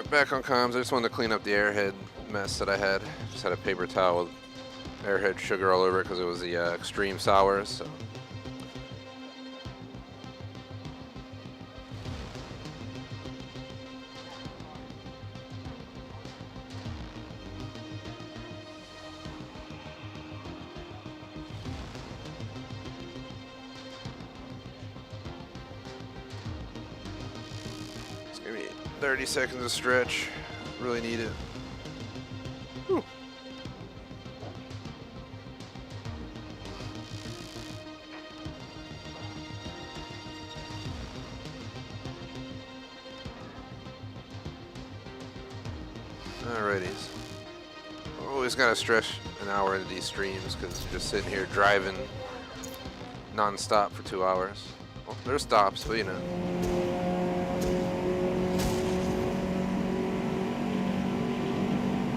Back on comms, I just wanted to clean up the airhead mess that I had. Just had a paper towel with airhead sugar all over it because it was the extreme sours. So. It's gonna be 30 seconds of stretch. Really need it. Whew. Alrighties. Always gotta stretch an hour into these streams because you're just sitting here driving non-stop for 2 hours. Well, there's stops, but you know.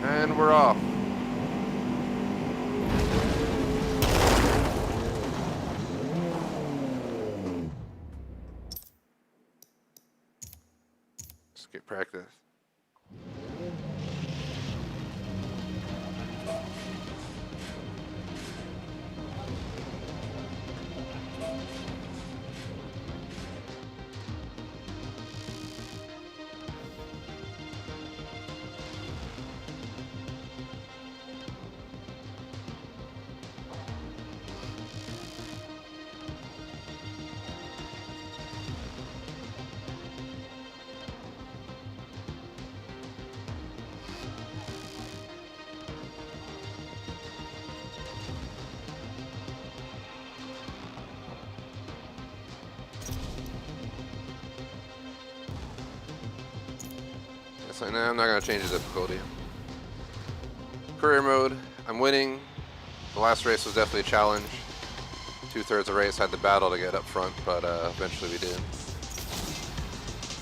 And we're off. Just get practice. So now I'm not going to change the difficulty. Career mode, I'm winning. The last race was definitely a challenge. 2/3 of the race had to battle to get up front, but eventually we did.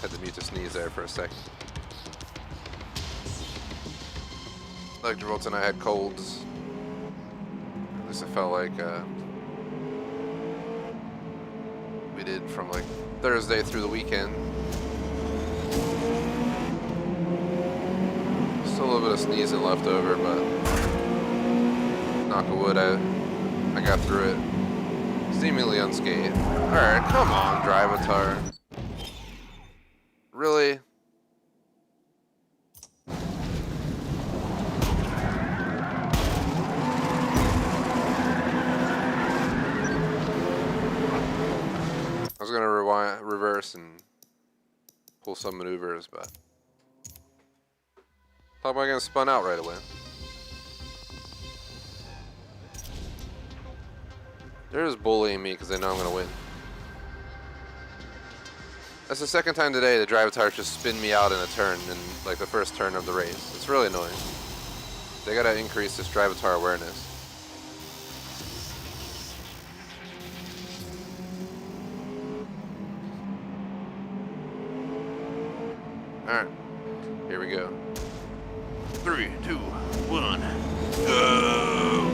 Had to mute to sneeze there for a second. Like Gibraltar and I had colds. At least it felt like we did from like Thursday through the weekend. Still a little bit of sneezing left over, but knock on wood, I got through it seemingly unscathed. Alright, come on, Drivatar. Really? was gonna rewind, reverse, and pull some maneuvers, but how am I gonna spun out right away? They're just bullying me because they know I'm gonna win. That's the second time today the drive-a-tires just spin me out in a turn, in like the first turn of the race. It's really annoying. They gotta increase this drive-a-tire awareness. Alright, here we go. 3, 2, 1, go!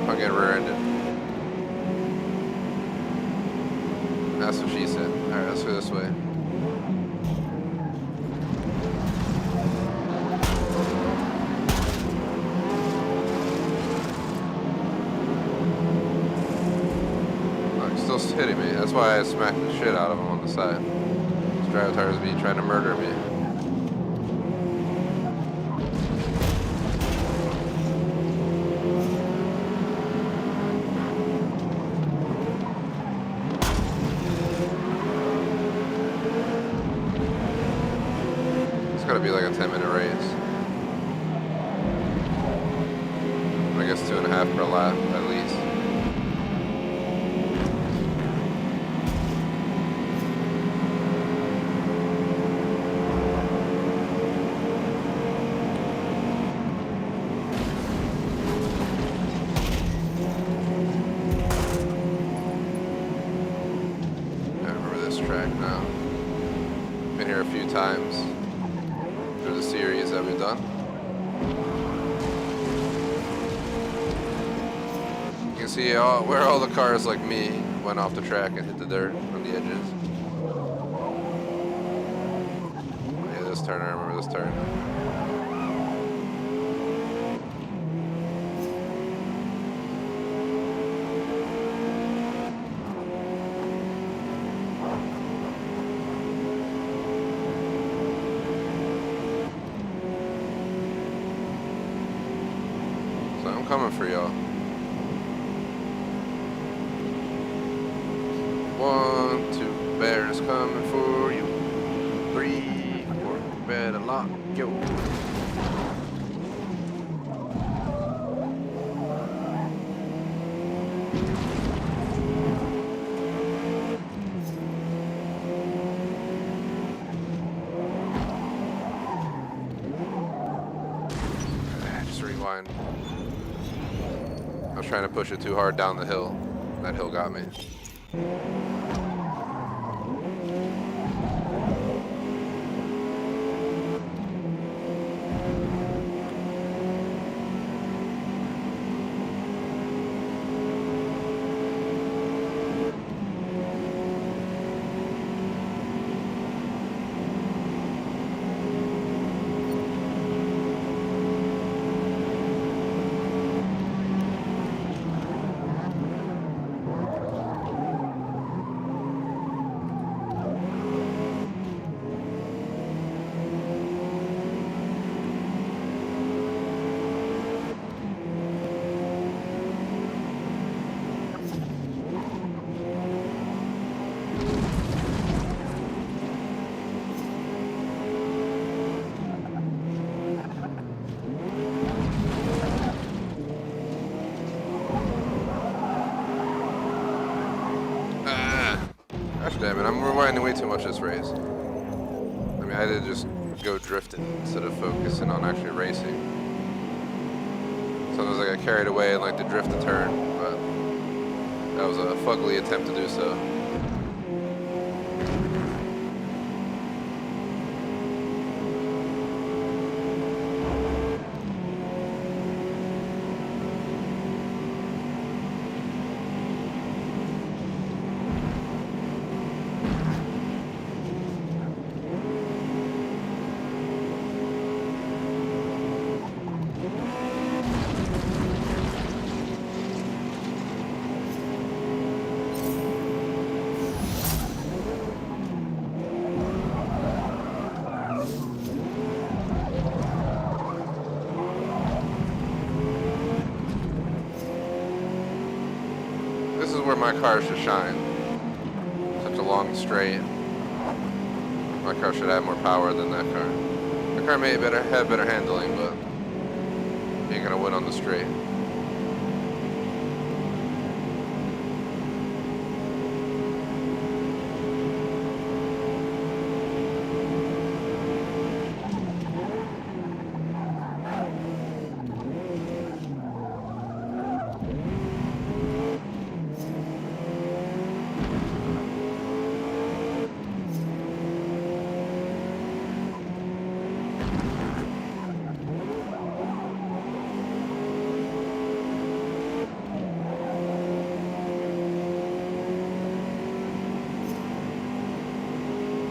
I'm getting rear-ended. That's what she said. Alright, let's go this way. Oh, he's still hitting me. That's why I smacked the shit out of him on the side. These drive-a-tires be trying to murder me. It's gotta be like a 10-minute race. I guess 2.5 per lap at least. I remember this track now. Been here a few times. The series that we've done. You can see where all the cars like me went off the track and hit the dirt on the edges. Yeah, this turn, I remember this turn. I'm coming for y'all. 1, 2, bears coming for you. 3, 4, better lock yo. Just rewind. I was trying to push it too hard down the hill. That hill got me. Gosh damn it, I'm rewinding way too much this race. I mean, I did just go drifting instead of focusing on actually racing. Sometimes I got carried away in like the drift and turn, but that was a fugly attempt to do so. my car should shine. Such a long straight. My car should have more power than that car. The car may have better handling, but ain't gonna win on the straight.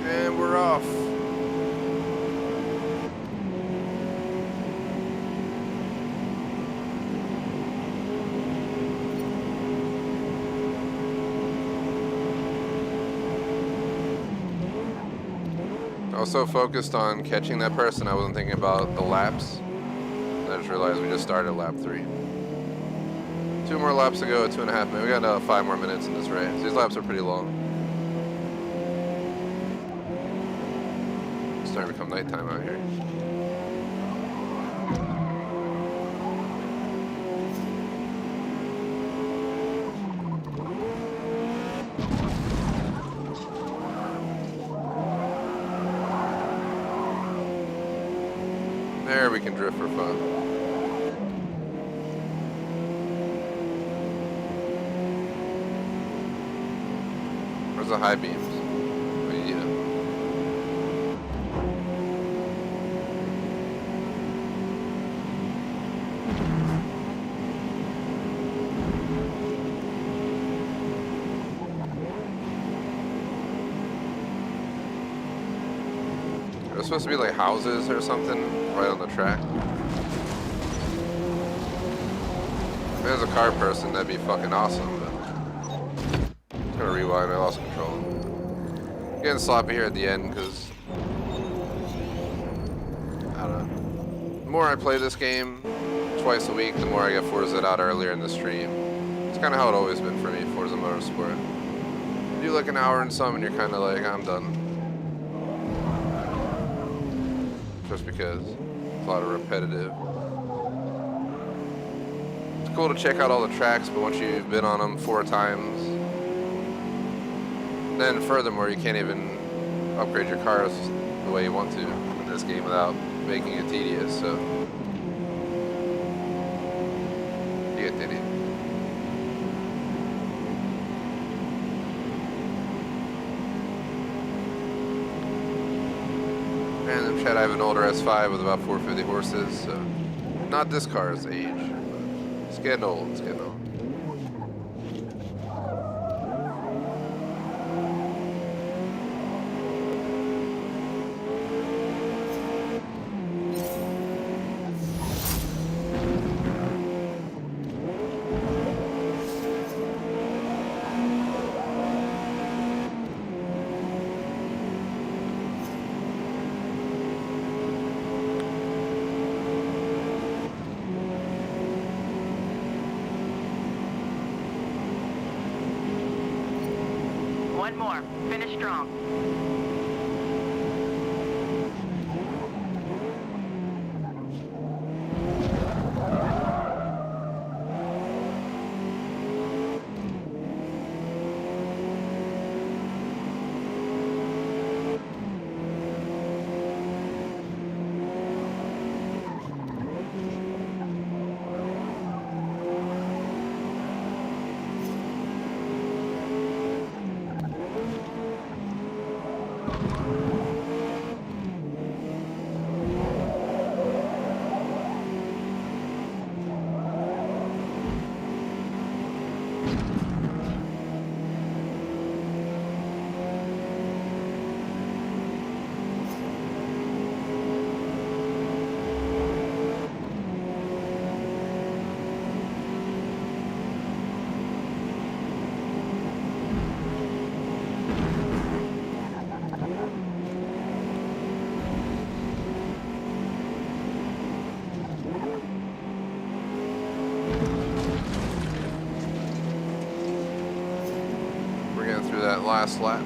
And we're off. I was so focused on catching that person, I wasn't thinking about the laps. I just realized we just started lap 3. 2 more laps to go, 2.5 minutes. We got 5 more minutes in this race. These laps are pretty long. It's starting to become nighttime out here. There we can drift for fun. Where's the high beams? Yeah. There's supposed to be like houses or something right on the track. If there's a car person, that'd be fucking awesome, but I'm gonna rewind, I lost control. Getting sloppy here at the end because I don't know. The more I play this game twice a week, the more I get Forza out earlier in the stream. It's kinda how it always been for me, Forza Motorsport. You do like an hour and some and you're kinda like, I'm done. Just because it's a lot of repetitive. It's cool to check out all the tracks, but once you've been on them 4 times, then furthermore, you can't even upgrade your cars the way you want to in this game without making it tedious, so you get tedious. And in chat, I have an older S5 with about 450 horses, so not this car's age, but it's getting old, it's getting old. One more. Finish strong. last lap.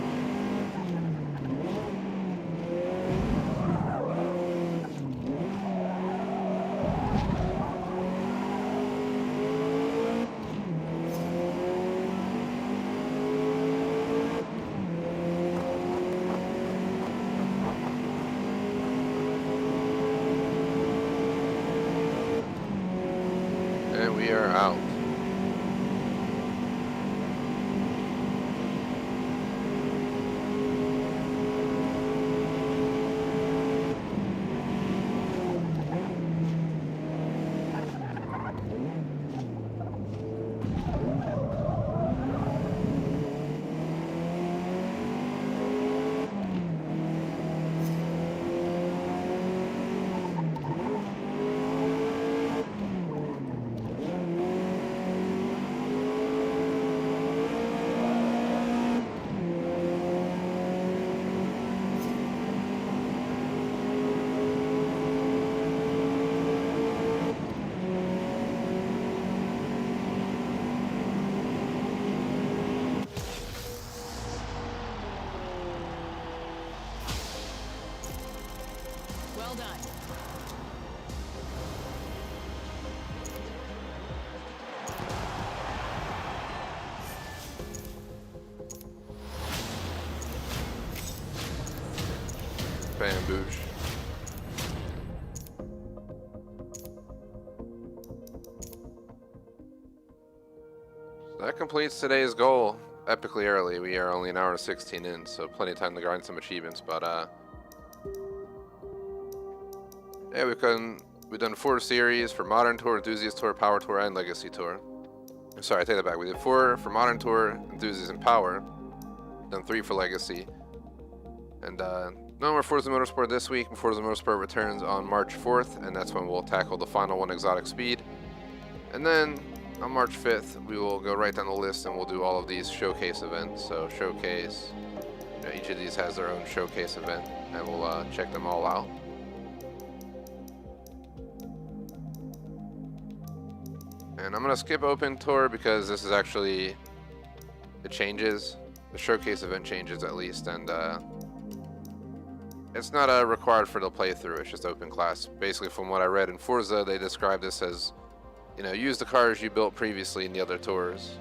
And we are out. Well done. Bamboosh. That completes today's goal epically early. We are only an hour and 16 in, so plenty of time to grind some achievements. But yeah, we've done 4 series for Modern Tour, Enthusiast Tour, Power Tour, and Legacy Tour. Sorry, I take that back. We did 4 for Modern Tour, Enthusiast, and Power. Done 3 for Legacy. And no more Forza Motorsport this week. Forza Motorsport returns on March 4th, and that's when we'll tackle the final one, Exotic Speed. And then on March 5th, we will go right down the list and we'll do all of these showcase events. So showcase, you know, each of these has their own showcase event, and we'll check them all out. And I'm gonna skip Open Tour because this is actually, it changes. The showcase event changes at least, and it's not required for the playthrough. It's just open class. Basically, from what I read in Forza, they describe this as, you know, use the cars you built previously in the other tours,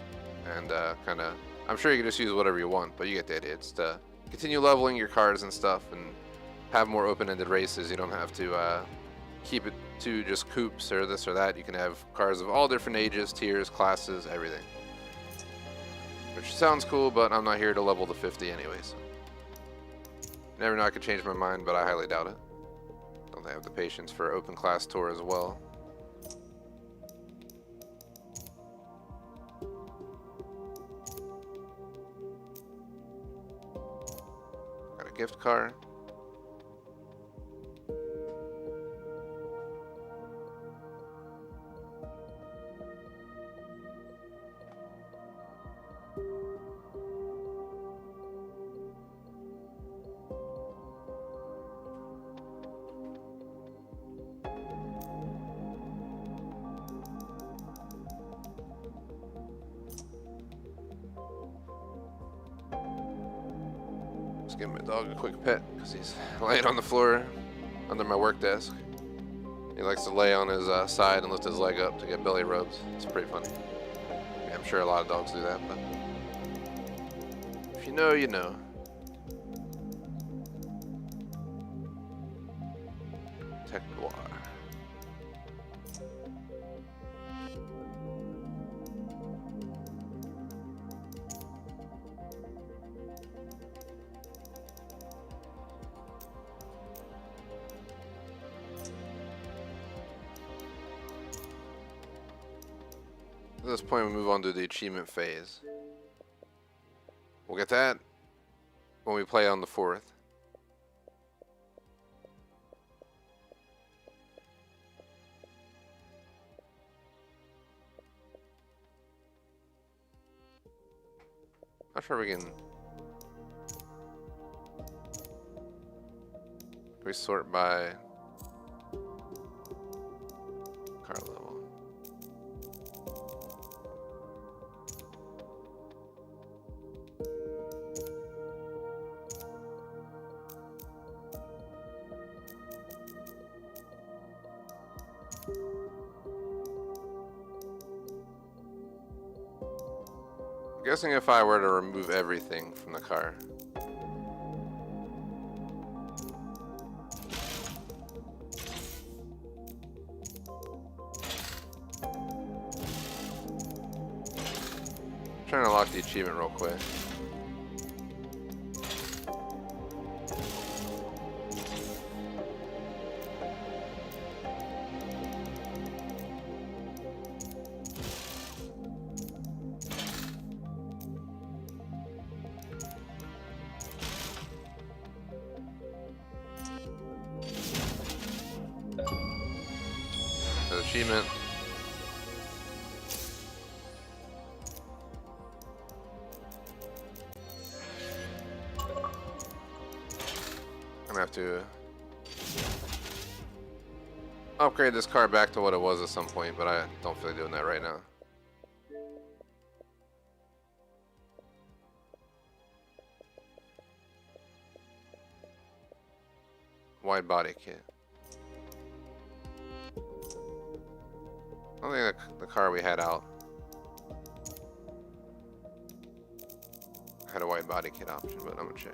and kind of, I'm sure you can just use whatever you want, but you get the idea. It's to continue leveling your cars and stuff and have more open-ended races. You don't have to keep it to just coupes or this or that. You can have cars of all different ages, tiers, classes, everything. Which sounds cool, but I'm not here to level to 50 anyways. Never know, I could change my mind, but I highly doubt it. Don't think I have the patience for open class tour as well. Got a gift card. Just give my dog a quick pet because he's laying on the floor under my work desk. He likes to lay on his side and lift his leg up to get belly rubs. It's pretty funny. Yeah, I'm sure a lot of dogs do that, but if you know, you know. Tech Noir. At this point, we move on to the achievement phase. We'll get that when we play on the 4th. Not sure we can. We sort by car level. Guessing if I were to remove everything from the car. Trying to lock the achievement real quick. The achievement. I'm gonna have to upgrade this car back to what it was at some point, but I don't feel like doing that right now. Wide body kit. I don't think the car we had out had a wide body kit option, but I'm gonna check.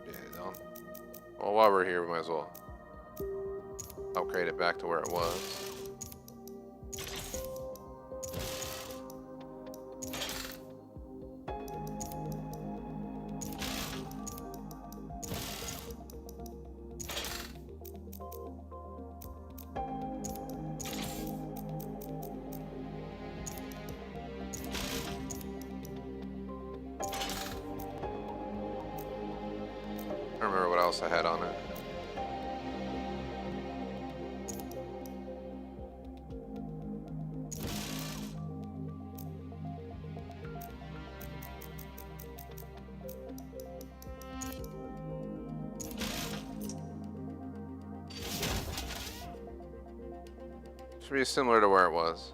Yeah, don't. Well, while we're here, we might as well upgrade it back to where it was. I don't remember what else I had on it. Should be similar to where it was.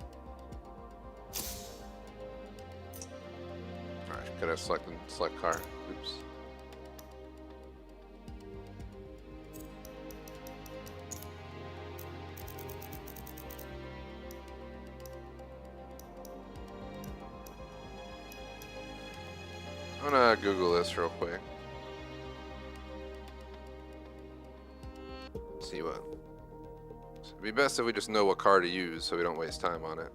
Alright, could have selected select car. Oops. I'm gonna Google this real quick. See what. It'd be best if we just know what car to use so we don't waste time on it.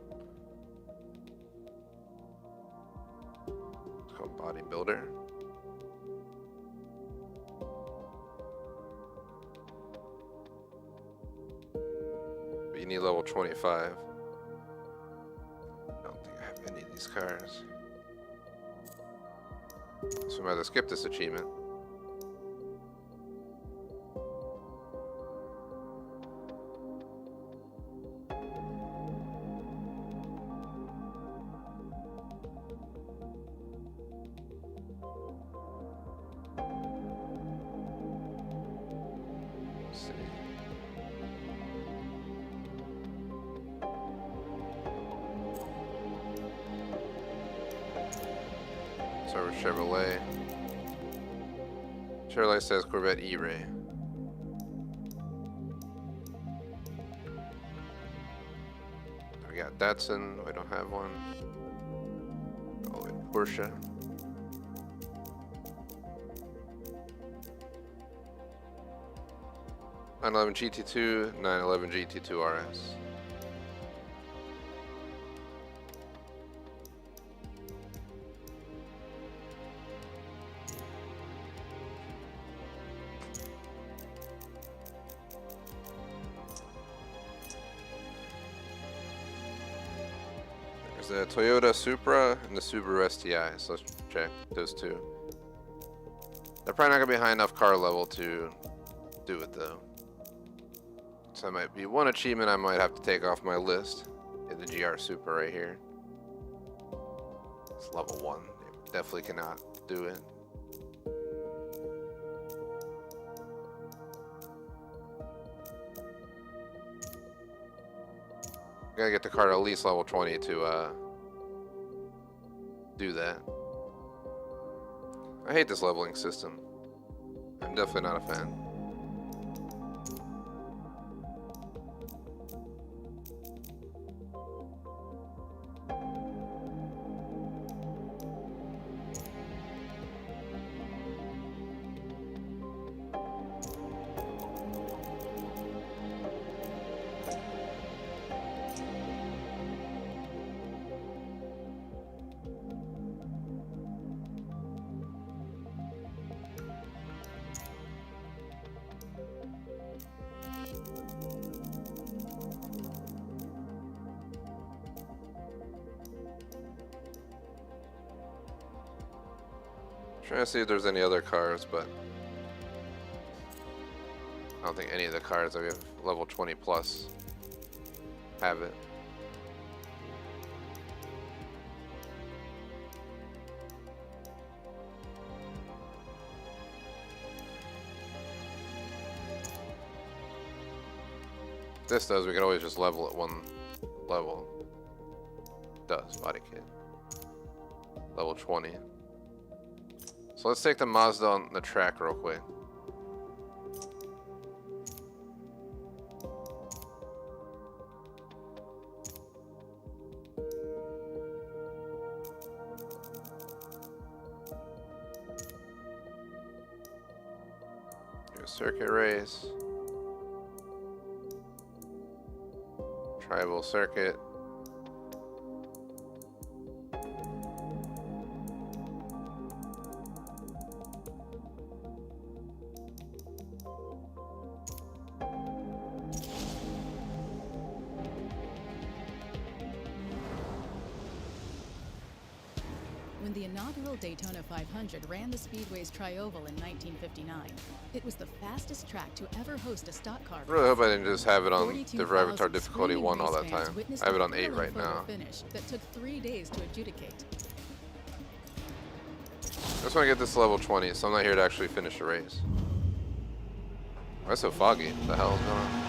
It's called bodybuilder. But you need level 25. I don't think I have any of these cars. So we might have to skip this achievement. Let's see. So we're Chevrolet. Chevrolet says Corvette E-Ray. We got Datsun. We don't have one. Oh, wait, Porsche. .911 GT2, 911 GT2 RS. There's the Toyota Supra and the Subaru STI, so let's check those two. They're probably not going to be high enough car level to do it though. So that might be one achievement I might have to take off my list. Yeah, the GR Supra right here. It's level 1. Definitely cannot do it. Gotta get the car to at least level 20 to do that. I hate this leveling system. I'm definitely not a fan. Trying to see if there's any other cars, but I don't think any of the cars that we have level 20 plus have it. If this does, we can always just level it one level. Does body kit. Level 20. So let's take the Mazda on the track real quick. Do a circuit race. Tribal circuit. When the inaugural Daytona 500 ran the Speedway's Trioval in 1959, it was the fastest track to ever host a stock car. I really hope I didn't just have it on the Avatar difficulty 1 all that time. I have it on 8 right now. Finish that took 3 days to adjudicate. I just want to get this level 20, so I'm not here to actually finish the race. Why is it so foggy? What the hell is going on?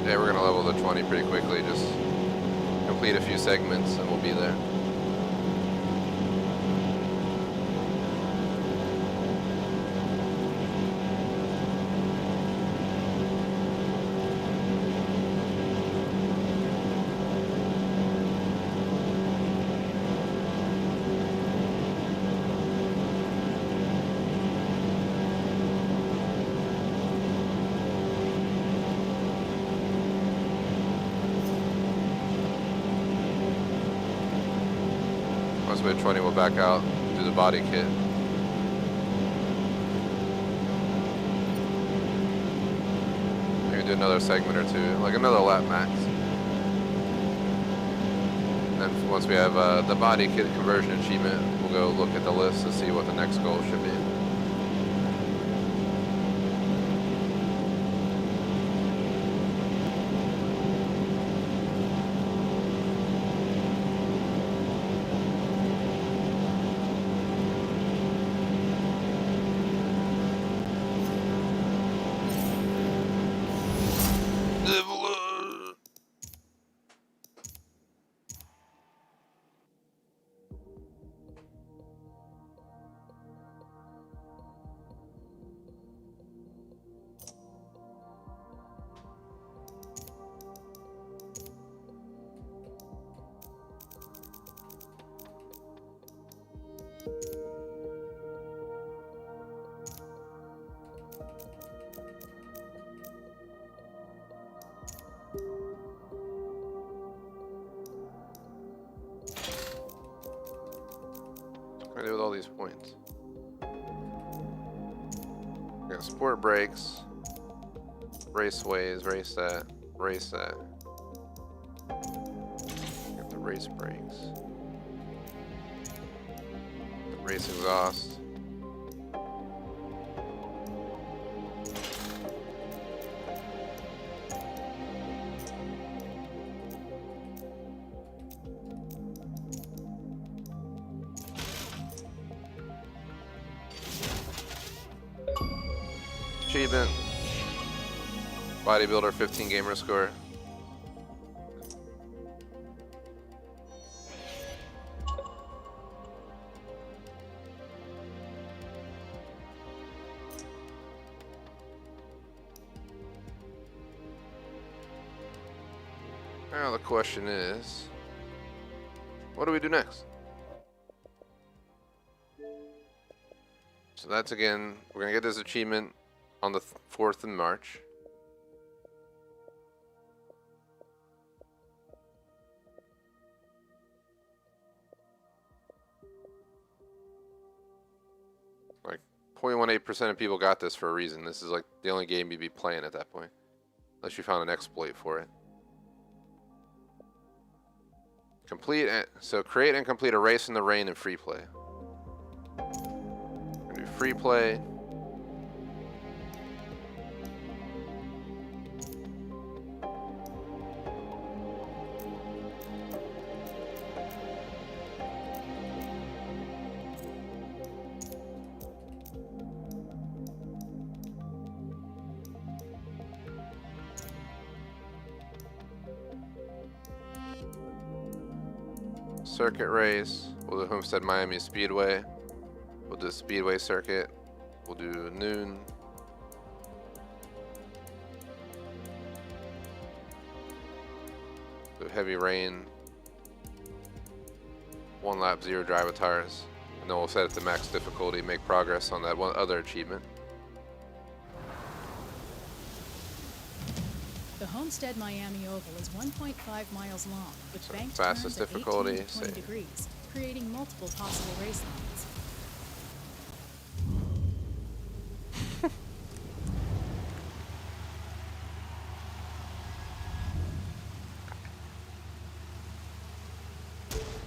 Yeah, we're gonna level the 20 pretty quickly, just complete a few segments and we'll be there. Once we hit 20, we'll back out, do the body kit. Maybe do another segment or two, like another lap max. And then once we have the body kit conversion achievement, we'll go look at the list to see what the next goal should be. We got sport brakes, raceways, race that, race that. Got the race brakes, the race exhaust. Achievement. Bodybuilder 15 gamer score. Now the question is, what do we do next? So that's again, we're gonna get this achievement on the 4th of March. Like 0.18% of people got this for a reason. This is like the only game you'd be playing at that point. Unless you found an exploit for it. So create and complete a race in the rain in free play. We're gonna do free play. Circuit race. We'll do Homestead Miami Speedway. We'll do Speedway circuit. We'll do noon. Do heavy rain. 1 lap, 0 drive tires. And then we'll set it to max difficulty, make progress on that one other achievement. The Homestead Miami Oval is 1.5 miles long, with So banked fastest turns at difficulty, 18 to 20 say. degrees, creating multiple possible race lines.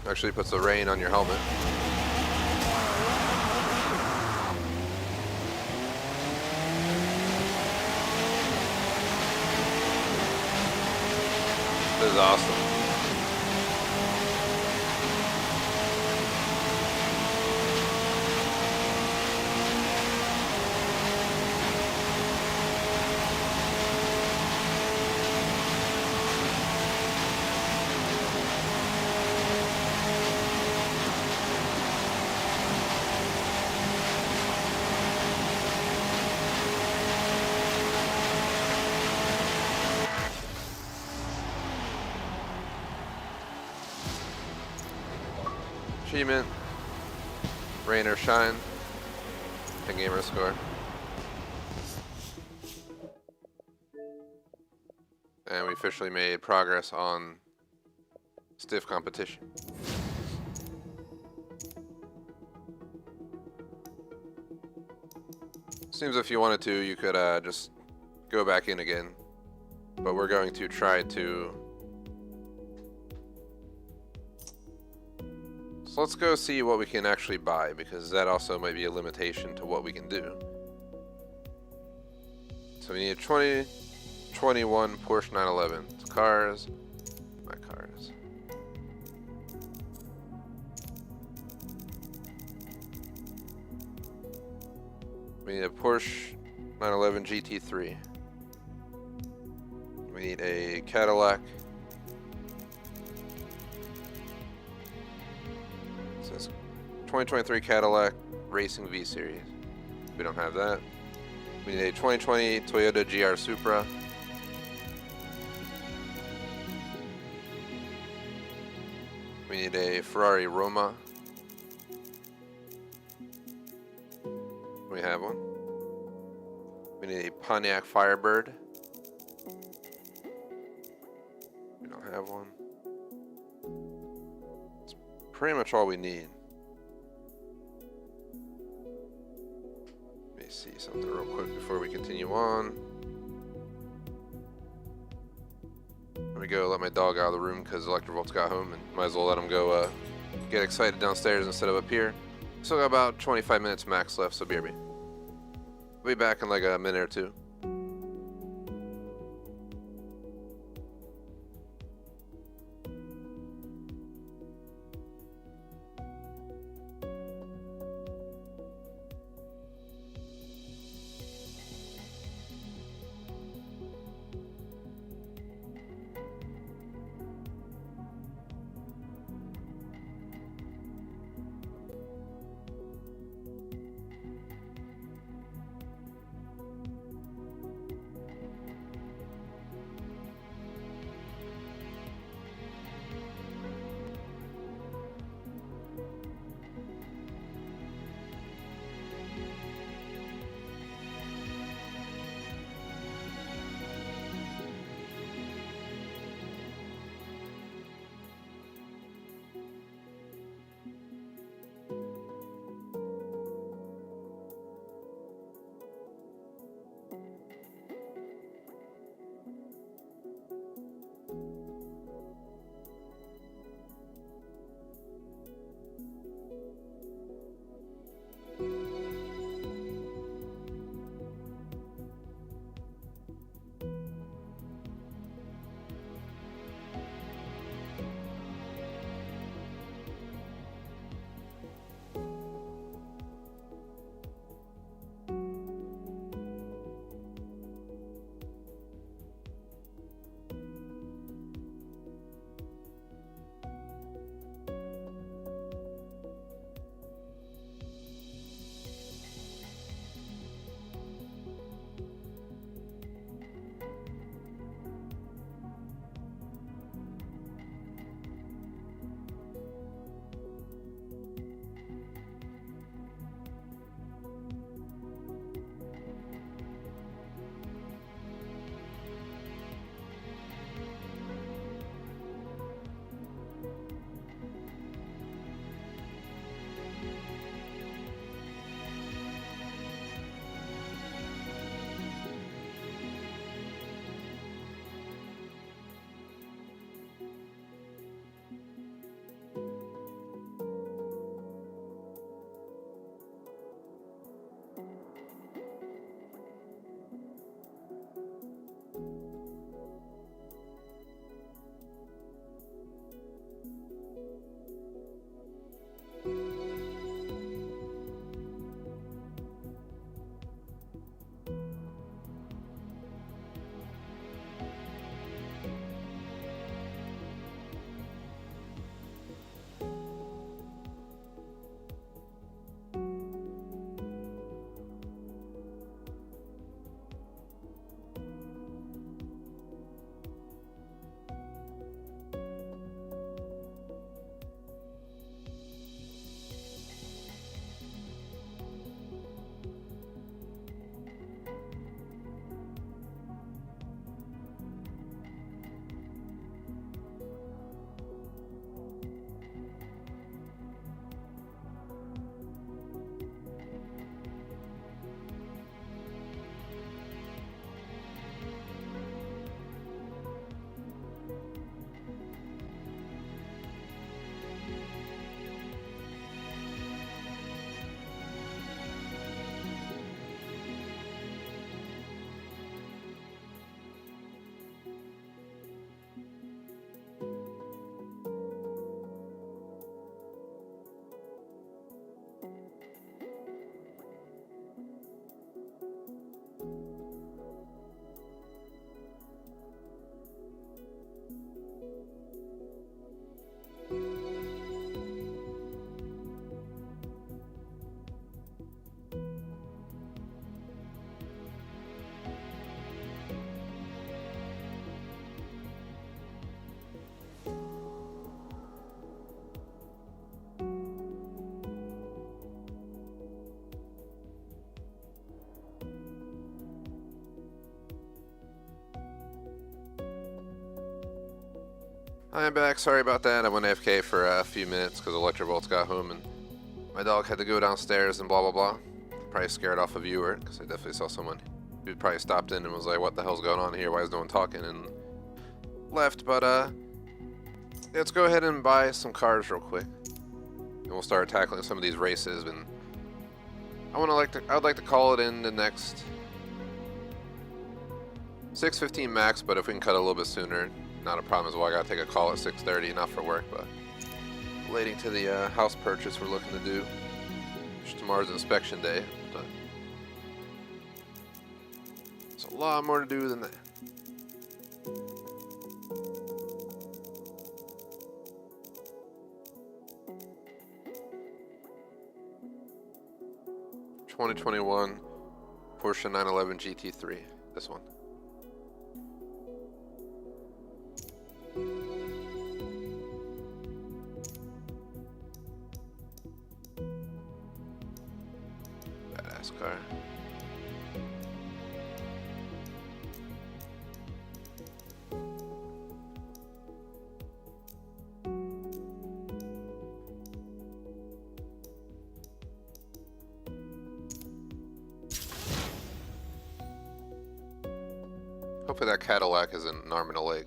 Actually puts the rain on your helmet. This is awesome. Achievement, rain or shine, and gamer score. And we officially made progress on stiff competition. Seems if you wanted to, you could just go back in again. But we're going to try to... So let's go see what we can actually buy, because that also might be a limitation to what we can do. So we need a 2021 Porsche 911. It's cars. My cars. We need a Porsche 911 GT3. We need a Cadillac. It says 2023 Cadillac Racing V Series. We don't have that. We need a 2020 Toyota GR Supra. We need a Ferrari Roma. We have one. We need a Pontiac Firebird. We don't have one. That's pretty much all we need. We me see something real quick before we continue on. Let me go let my dog out of the room because Electrovolt's got home, and might as well let him go get excited downstairs instead of up here. Still got about 25 minutes max left, so BRB. We'll be back in like a minute or two. I'm back. Sorry about that. I went AFK for a few minutes because Electrovolt's got home and my dog had to go downstairs and blah blah blah. Probably scared off a viewer, because I definitely saw someone who probably stopped in and was like, what the hell's going on here? Why is no one talking? And left. But let's go ahead and buy some cars real quick. And we'll start tackling some of these races. And I would like to call it in the next 6:15 max, but if we can cut a little bit sooner, not a problem as well. I gotta take a call at 6:30, not for work, but relating to the house purchase we're looking to do. Tomorrow's inspection day, but there's a lot more to do than that. (2021) Porsche 911 GT3. This one. Badass car. Hopefully that Cadillac isn't an arm and a leg.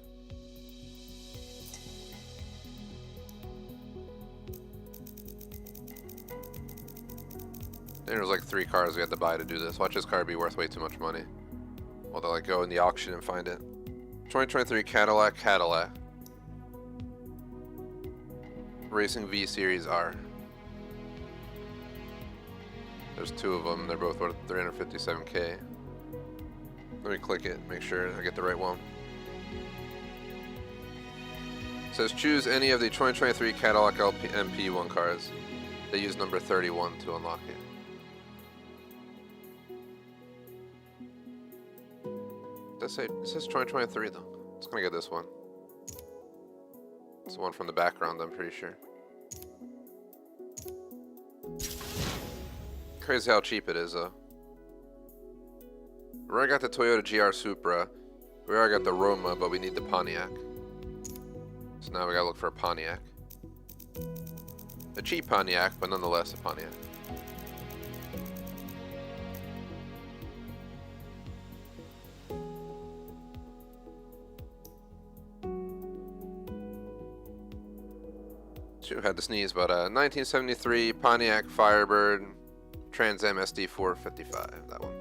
There was like 3 cars we had to buy to do this. Watch this car be worth way too much money. Well, they'll like go in the auction and find it. 2023 Cadillac. Racing V Series R. There's 2 of them. They're both worth $357K. Let me click it, make sure I get the right one. It says choose any of the 2023 Cadillac MP1 cars. They use number 31 to unlock it. It says 2023 though. It's gonna get this one. It's the one from the background, I'm pretty sure. Crazy how cheap it is though. We already got the Toyota GR Supra. We already got the Roma, but we need the Pontiac. So now we gotta look for a Pontiac. A cheap Pontiac, but nonetheless a Pontiac. Shoot, had to sneeze, but 1973 Pontiac Firebird Trans Am SD 455, that one.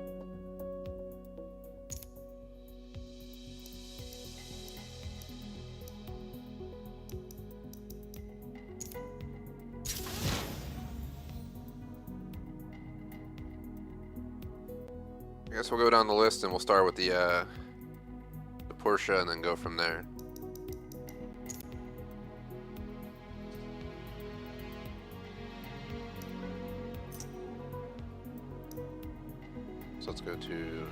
I guess we'll go down the list and we'll start with the Porsche and then go from there. So let's go to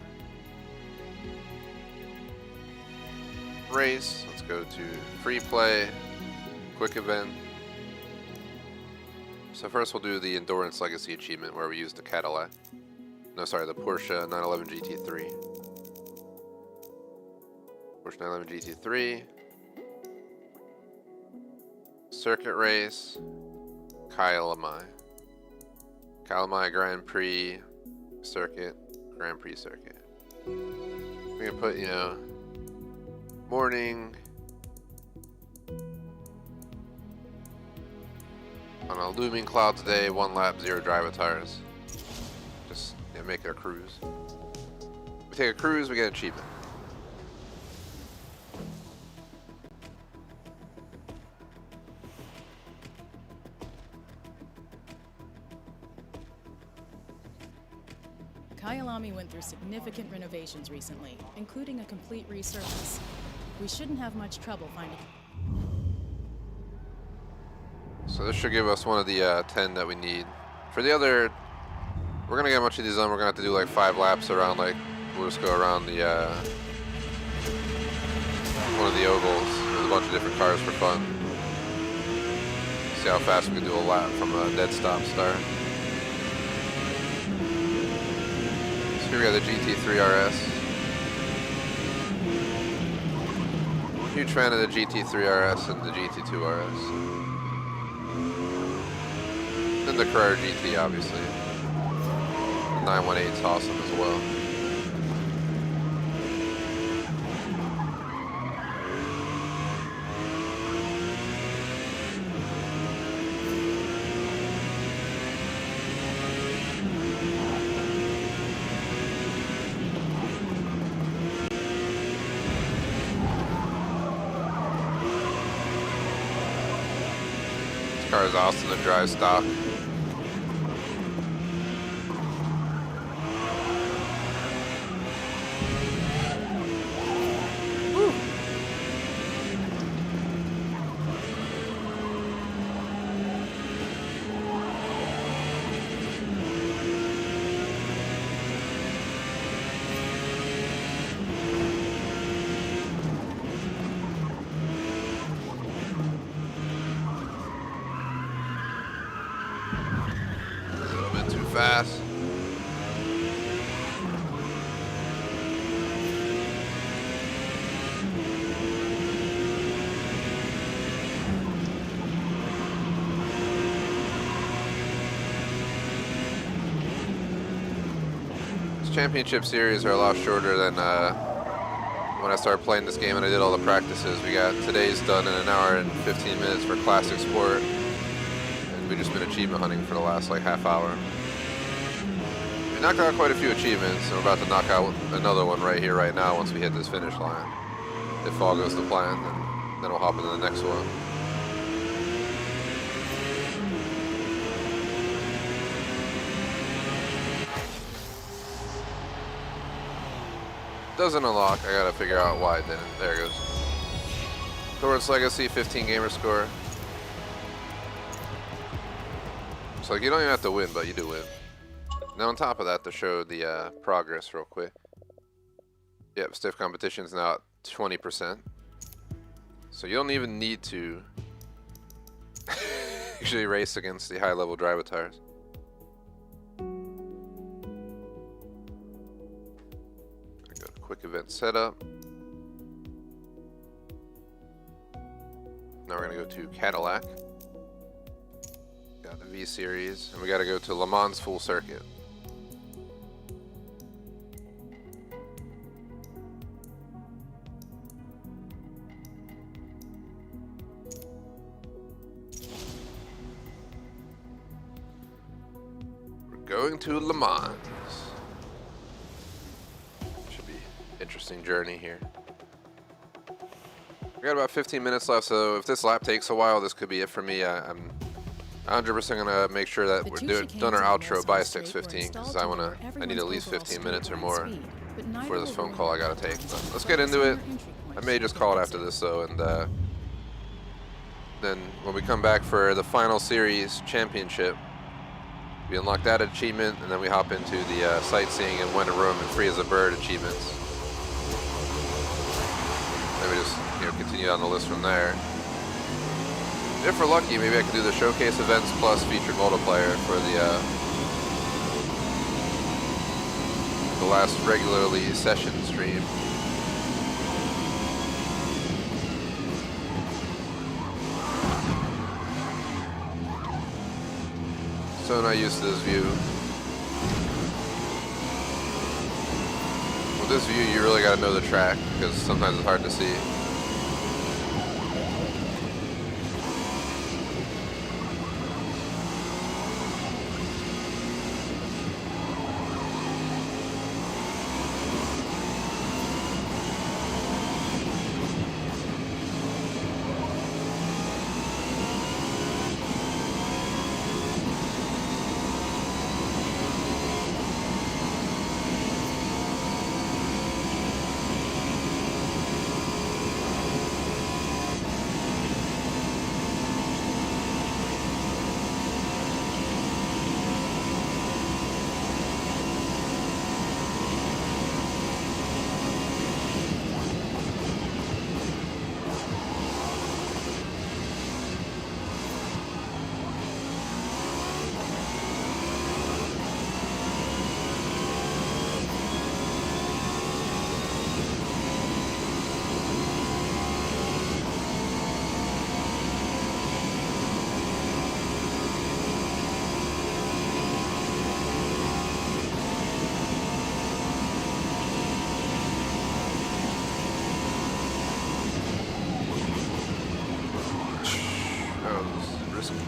race. Let's go to free play, quick event. So first we'll do the Endurance Legacy achievement where we use the Cadillac. No, sorry, the Porsche 911 GT3. Porsche 911 GT3. Circuit race. Kalamai Grand Prix circuit. Grand Prix circuit. We're gonna put, morning. On a looming clouds day, 1 lap, 0 driver tires. Just make it a cruise. We take a cruise, we get an achievement. Kyalami went through significant renovations recently, including a complete resurface. We shouldn't have much trouble finding. So this should give us one of the 10 that we need. For the other, we're gonna get a bunch of these done. We're gonna have to do like 5 laps around, like we'll just go around the one of the ovals. There's a bunch of different cars for fun. See how fast we can do a lap from a dead stop start. So here we got the GT3 RS. Huge fan of the GT3 RS and the GT2 RS. And the Carrera GT, obviously. 918 is awesome as well. This car is awesome to drive stock. Fast. These championship series are a lot shorter than when I started playing this game and I did all the practices. We got today's done in an hour and 15 minutes for classic sport, and we've just been achievement hunting for the last like half hour. We knocked out quite a few achievements, and we're about to knock out another one right here, right now, once we hit this finish line. If all goes to plan, then we'll hop into the next one. Doesn't unlock. I gotta figure out why it didn't. There it goes. Towards Legacy, 15 gamer score. So like, you don't even have to win, but you do win. Now on top of that, to show the progress real quick. Yep, stiff competition's now at 20%. So you don't even need to actually race against the high-level driver tires. I go to quick event setup. Now we're gonna go to Cadillac. Got the V series, and we gotta go to Le Mans full circuit. Going to Le Mans. Should be interesting journey here. We got about 15 minutes left, so if this lap takes a while, this could be it for me. I'm 100% gonna make sure that we're done our outro by 6:15 because I need at least 15 minutes or more for this phone call I gotta take. But let's get into it. I may just call it after this though, and then when we come back for the final series championship, we unlock that achievement, and then we hop into the sightseeing and when to roam and free as a bird achievements. Then we just continue on the list from there. If we're lucky, maybe I could do the showcase events plus featured multiplayer for the last regularly session stream. So not used to this view. With this view, you really got to know the track because sometimes it's hard to see. risk.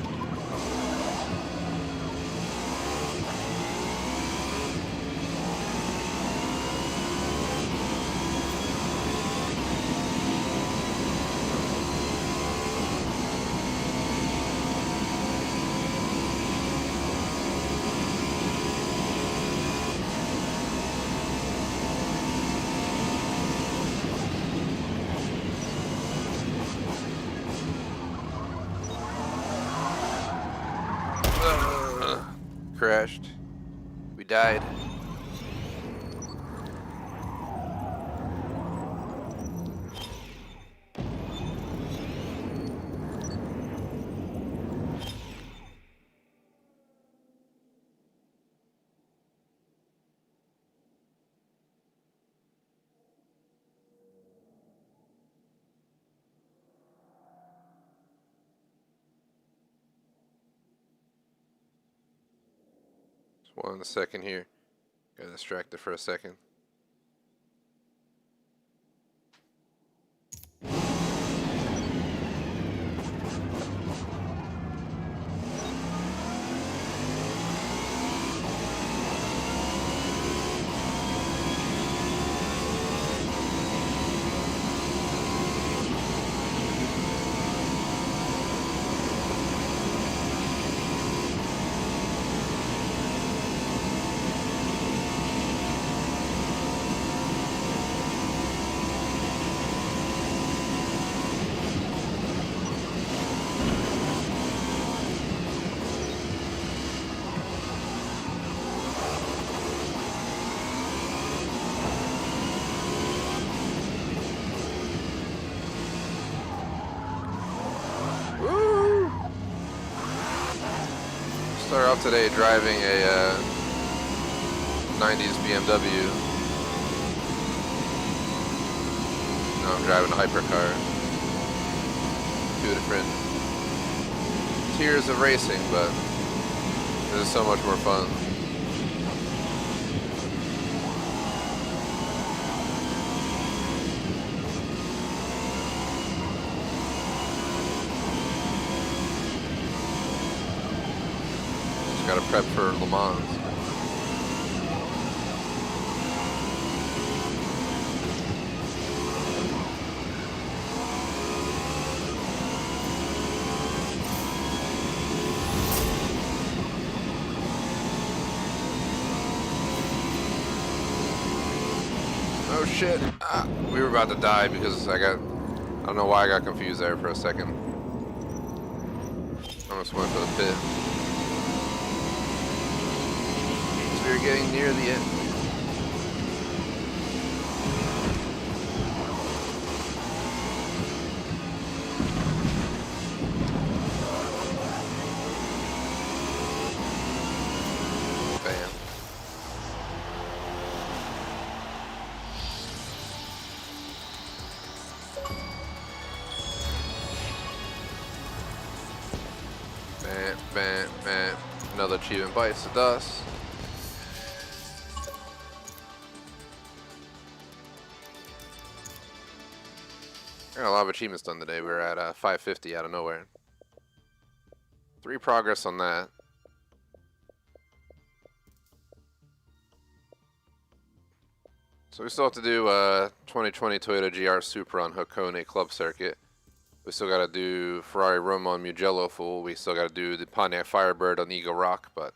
Crashed. We died. Just 1 second here. Got distracted for a second. Start off today driving a 90s BMW. Now I'm driving a hypercar. 2 different tiers of racing, but this is so much more fun. Got to prep for Le Mans. Oh shit! Ah, we were about to die because I don't know why I got confused there for a second. I almost went for the pit. We're getting near the end. Bam. Bam, bam, bam. Another achievement bites the dust. I got a lot of achievements done today. We're at 550 out of nowhere. 3 progress on that. So we still have to do 2020 Toyota GR Supra on Hakone Club Circuit. We still got to do Ferrari Roma on Mugello full. We still got to do the Pontiac Firebird on Eagle Rock, but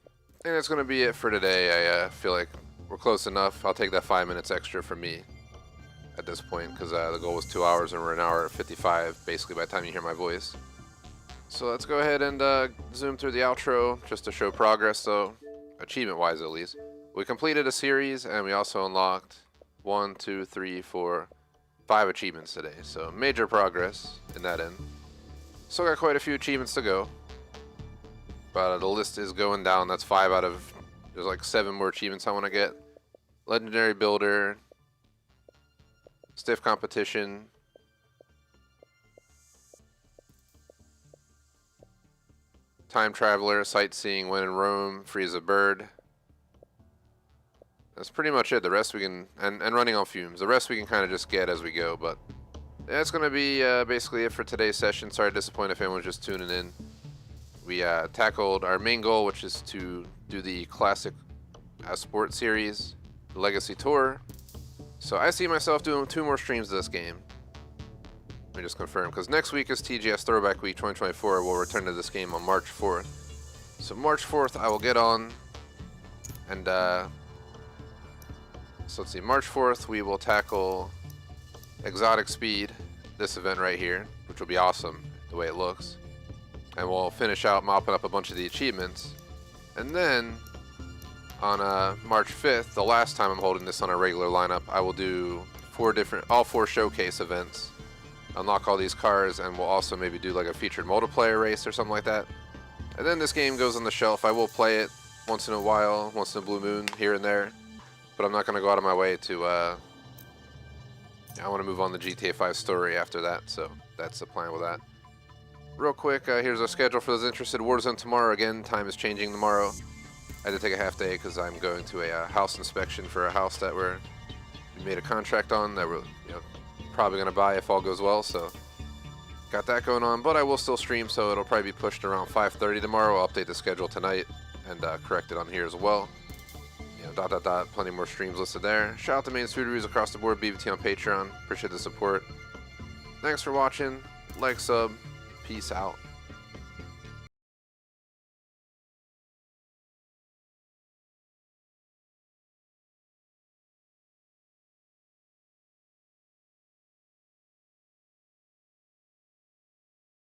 I think that's going to be it for today. I feel like we're close enough. I'll take that 5 minutes extra from me at this point, because the goal was 2 hours and we're an hour 55 basically by the time you hear my voice. So let's go ahead and zoom through the outro just to show progress. So achievement wise at least, we completed a series and we also unlocked 1, 2, 3, 4, 5 achievements today. So major progress in that end. Still got quite a few achievements to go, but the list is going down. That's 5 out of, there's like 7 more achievements I want to get. Legendary Builder, Stiff Competition, Time Traveler, Sightseeing, When in Rome, Free as a Bird. That's pretty much it. The rest we can, and running on fumes. The rest we can kind of just get as we go, but That's going to be basically it for today's session. Sorry to disappoint if anyone's just tuning in. We tackled our main goal, which is to do the classic sport series, the Legacy Tour. So I see myself doing 2 more streams of this game. Let me just confirm, because next week is TGS Throwback Week 2024. We'll return to this game on March 4th. So March 4th, I will get on, and so let's see, March 4th, we will tackle Exotic Speed, this event right here, which will be awesome, the way it looks. And we'll finish out mopping up a bunch of the achievements. And then, on March 5th, the last time I'm holding this on a regular lineup, I will do all four showcase events. Unlock all these cars, and we'll also maybe do like a featured multiplayer race or something like that. And then this game goes on the shelf. I will play it once in a while, once in a blue moon, here and there. But I'm not going to go out of my way to, I want to move on to GTA 5 story after that, so that's the plan with that. Real quick, here's our schedule for those interested. Warzone tomorrow, again, time is changing tomorrow. I had to take a half day because I'm going to a house inspection for a house that we made a contract on that we're probably going to buy if all goes well, so got that going on. But I will still stream, so it'll probably be pushed around 5:30 tomorrow. I'll update the schedule tonight and correct it on here as well. Plenty more streams listed there. Shout out to main food reviews across the board, BBT on Patreon. Appreciate the support. Thanks for watching. Like, sub. Peace out.